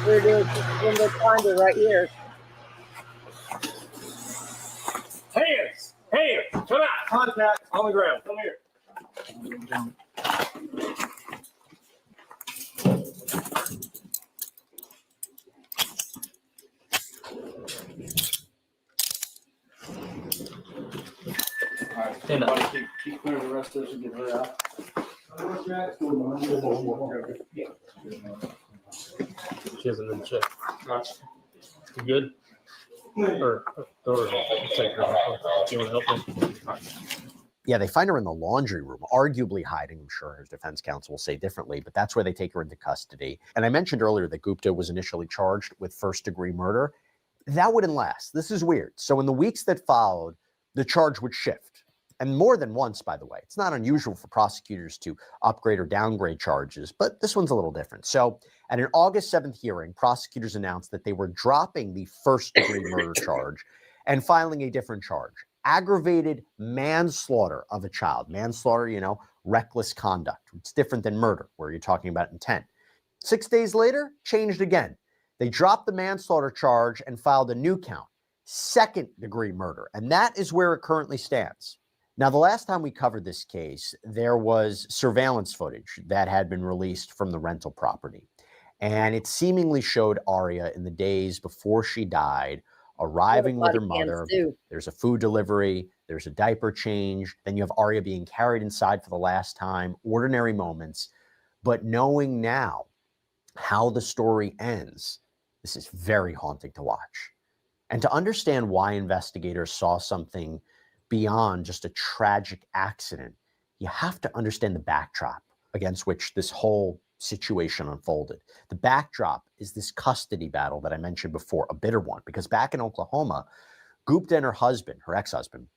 Here it is. This is window finder right here. Hands! Hands! Come out! Contact on the ground. Come here. Stand up. Keep clearing the rest of this and get her out. She hasn't been checked. You good? Or take her. Do you want to help him? Yeah, they find her in the laundry room, arguably hiding. I'm sure her defense counsel will say differently, but that's where they take her into custody. And I mentioned earlier that Gupta was initially charged with first-degree murder. That wouldn't last. This is weird. So in the weeks that followed, the charge would shift. And more than once, by the way. It's not unusual for prosecutors to upgrade or downgrade charges, but this one's a little different. So at an August 7th hearing, prosecutors announced that they were dropping the first-degree murder charge and filing a different charge. Aggravated manslaughter of a child. Manslaughter, reckless conduct. It's different than murder, where you're talking about intent. 6 days later, changed again. They dropped the manslaughter charge and filed a new count, second-degree murder. And that is where it currently stands. Now, the last time we covered this case, there was surveillance footage that had been released from the rental property. And it seemingly showed Aria in the days before she died, arriving with her mother. There's a food delivery, there's a diaper change, then you have Aria being carried inside for the last time, ordinary moments. But knowing now how the story ends, this is very haunting to watch. And to understand why investigators saw something beyond just a tragic accident, you have to understand the backdrop against which this whole situation unfolded. The backdrop is this custody battle that I mentioned before, a bitter one, because back in Oklahoma, Gupta and her husband, her ex-husband,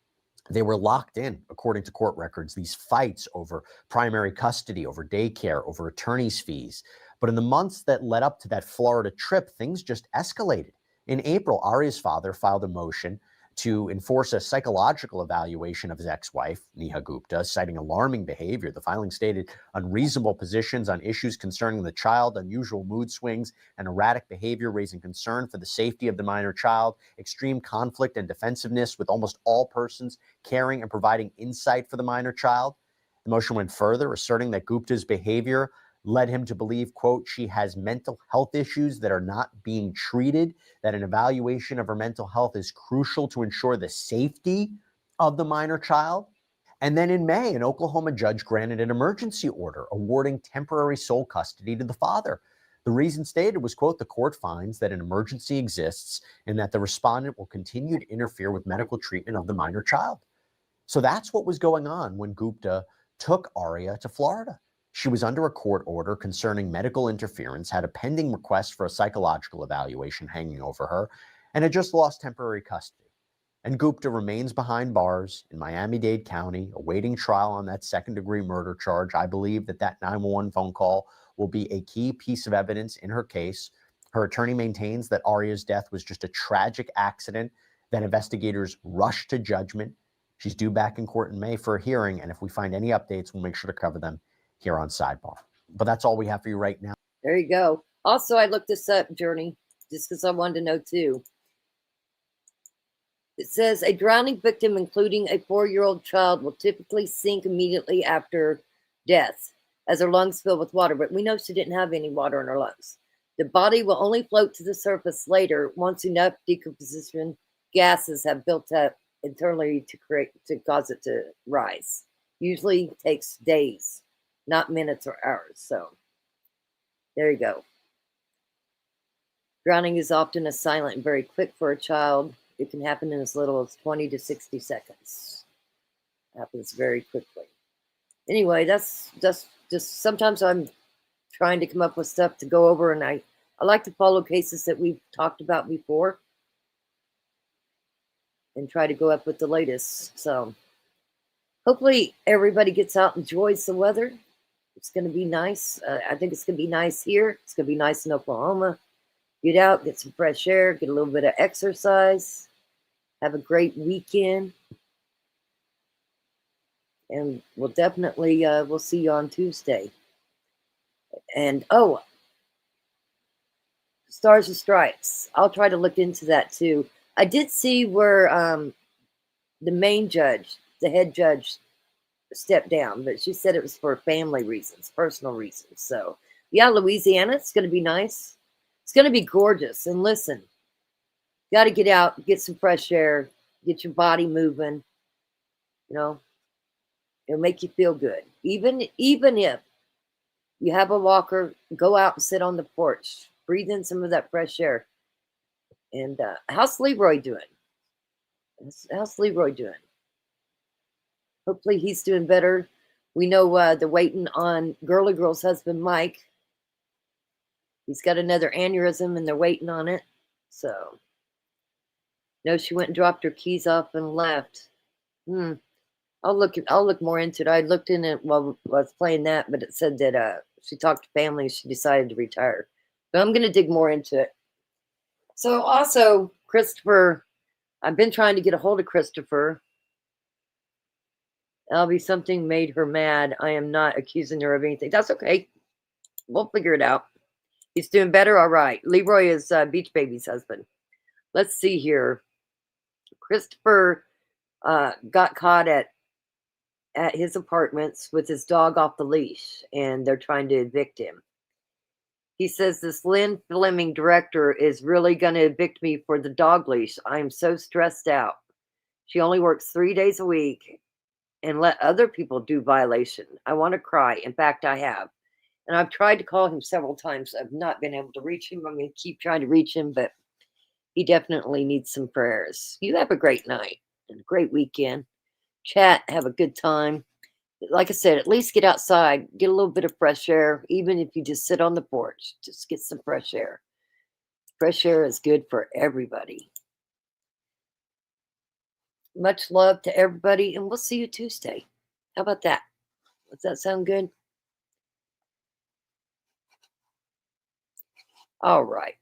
they were locked in, according to court records, these fights over primary custody, over daycare, over attorney's fees. But in the months that led up to that Florida trip, things just escalated. In April, Aria's father filed a motion to enforce a psychological evaluation of his ex-wife, Neha Gupta, citing alarming behavior. The filing stated unreasonable positions on issues concerning the child, unusual mood swings, and erratic behavior, raising concern for the safety of the minor child, extreme conflict and defensiveness with almost all persons caring and providing insight for the minor child. The motion went further, asserting that Gupta's behavior led him to believe, quote, she has mental health issues that are not being treated, that an evaluation of her mental health is crucial to ensure the safety of the minor child. And then in May, an Oklahoma judge granted an emergency order awarding temporary sole custody to the father. The reason stated was, quote, the court finds that an emergency exists and that the respondent will continue to interfere with medical treatment of the minor child. So that's what was going on when Gupta took Aria to Florida. She was under a court order concerning medical interference, had a pending request for a psychological evaluation hanging over her, and had just lost temporary custody. And Gupta remains behind bars in Miami-Dade County, awaiting trial on that second-degree murder charge. I believe that 911 phone call will be a key piece of evidence in her case. Her attorney maintains that Aria's death was just a tragic accident, that investigators rushed to judgment. She's due back in court in May for a hearing, and if we find any updates, we'll make sure to cover them here on Sidebar. But that's all we have for you right now. There you go. Also, I looked this up, Journey, just because I wanted to know too. It says a drowning victim, including a 4-year-old child, will typically sink immediately after death. as her lungs fill with water, but we know she didn't have any water in her lungs. The body will only float to the surface later once enough decomposition gases have built up internally to cause it to rise. Usually takes days, not minutes or hours. So there you go. Drowning is often a silent and very quick for a child. It can happen in as little as 20 to 60 seconds. It happens very quickly. Anyway, that's just sometimes I'm trying to come up with stuff to go over, and I like to follow cases that we've talked about before and try to go up with the latest. So hopefully everybody gets out and enjoys the weather. It's going to be nice. I think it's going to be nice here. It's going to be nice in Oklahoma. Get out, get some fresh air, get a little bit of exercise. Have a great weekend. And we'll definitely, we'll see you on Tuesday. And, Stars and Stripes. I'll try to look into that too. I did see where the main judge, the head judge, stepped down, but she said it was for family reasons, personal reasons. So, yeah, Louisiana, it's going to be nice. It's going to be gorgeous. And listen, got to get out, get some fresh air, get your body moving. You know, it'll make you feel good. Even if you have a walker, go out and sit on the porch. Breathe in some of that fresh air. And how's Leroy doing? How's Leroy doing? Hopefully he's doing better. We know they're waiting on Girly Girl's husband, Mike. He's got another aneurysm and they're waiting on it. So, no, she went and dropped her keys off and left. I'll look more into it. I looked in it while I was playing that, but it said that she talked to family and she decided to retire. But I'm going to dig more into it. So also, Christopher, I've been trying to get a hold of Christopher. Albie, something made her mad. I am not accusing her of anything. That's okay. We'll figure it out. He's doing better. All right. Leroy is Beach Baby's husband. Let's see here. Christopher got caught at his apartments with his dog off the leash, and they're trying to evict him. He says this Lynn Fleming director is really going to evict me for the dog leash. I am so stressed out. She only works 3 days a week and let other people do violation. I want to cry. In fact, I have. And I've tried to call him several times. I've not been able to reach him. I'm going to keep trying to reach him, but he definitely needs some prayers. You have a great night and a great weekend. Chat, have a good time. Like I said, at least get outside, get a little bit of fresh air, even if you just sit on the porch. Just get some fresh air. Fresh air is good for everybody. Much love to everybody, and we'll see you Tuesday. How about that? Does that sound good? All right.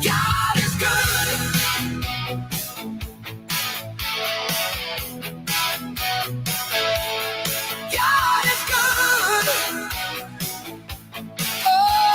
God is good. God is good. Oh.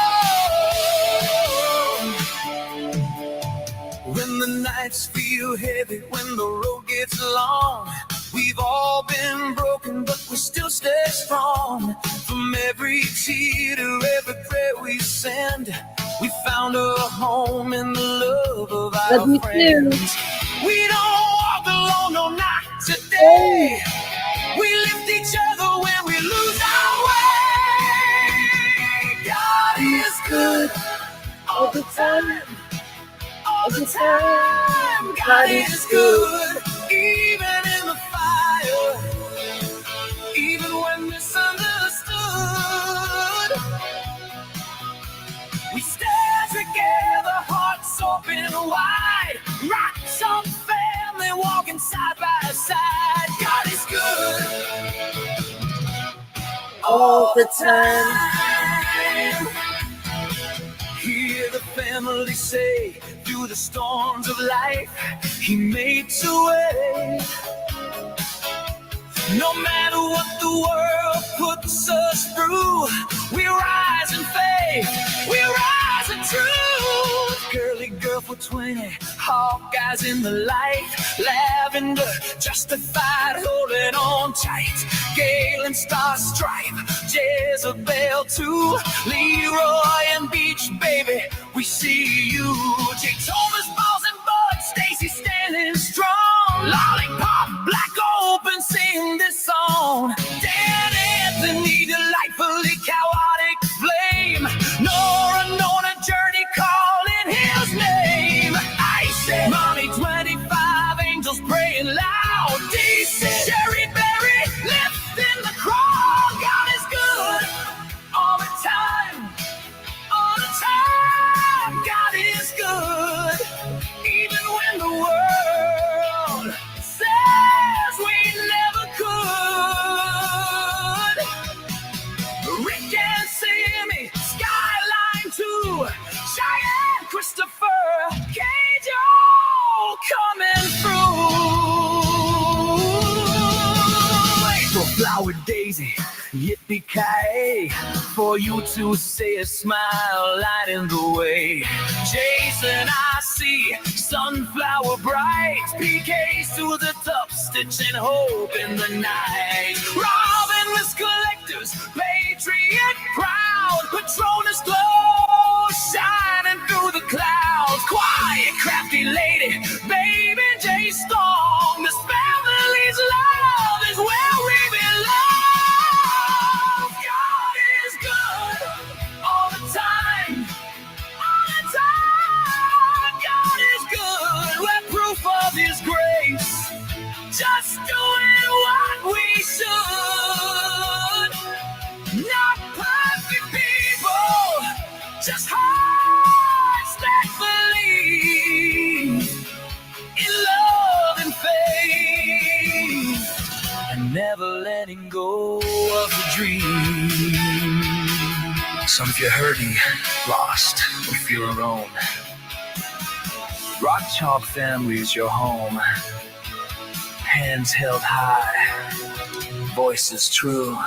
When the nights feel heavy, when the road gets long, we've all been broken, but we still stay strong. From every tear to every prayer we send, we found a home in the love of our friends. We don't walk alone, no, not today. We lift each other when we lose our way. God is good all the time. All the time. God is good, even in the fire, even when misunderstood. We stand together, hearts open wide. Rock some family, walking side by side. God is good all the time. Hear the family say, through the storms of life, He makes a way. No matter what the world puts us through, we rise in faith, we rise in truth. Girly girl for 20, Hawkeyes in the light, lavender justified, holding on tight. Galen Star Stripe, Jezebel too, Leroy and Beach Baby, we see you. Jake Thomas, Balls and Bud, Stacy standing strong. Lollipop, Black Open, sing this song. Dan Anthony, delightfully chaotic flame. Nora, Nona, Journey, calling his name. I said, Mommy, 25 angels praying loud. DC, Sherry Berry, lifting the cross. God is good all the time, all the time. God is good, even when the world says we never could. Rick and Sammy, Skyline 2, Cheyenne, Christopher, Cage, all coming through. April Flower Daisy, yippee-ki-yay, for you to say a smile, lighting the way. Jason, I see, Sunflower Bright, PKs to the top, stitching hope in the night. Robin, Miss Collectors, Patriot proud, Patronus glow, shining through the clouds. Quiet, crafty lady, Baby J Storm, this family's love is where we belong. God is good all the time, all the time. God is good, we're proof of his grace, just doing what we should. Not perfect people, just hearts that believe in love and faith, and never letting go of the dream. So if you're hurting, lost, or feel alone, Rock Chalk Family is your home. Hands held high, voices true.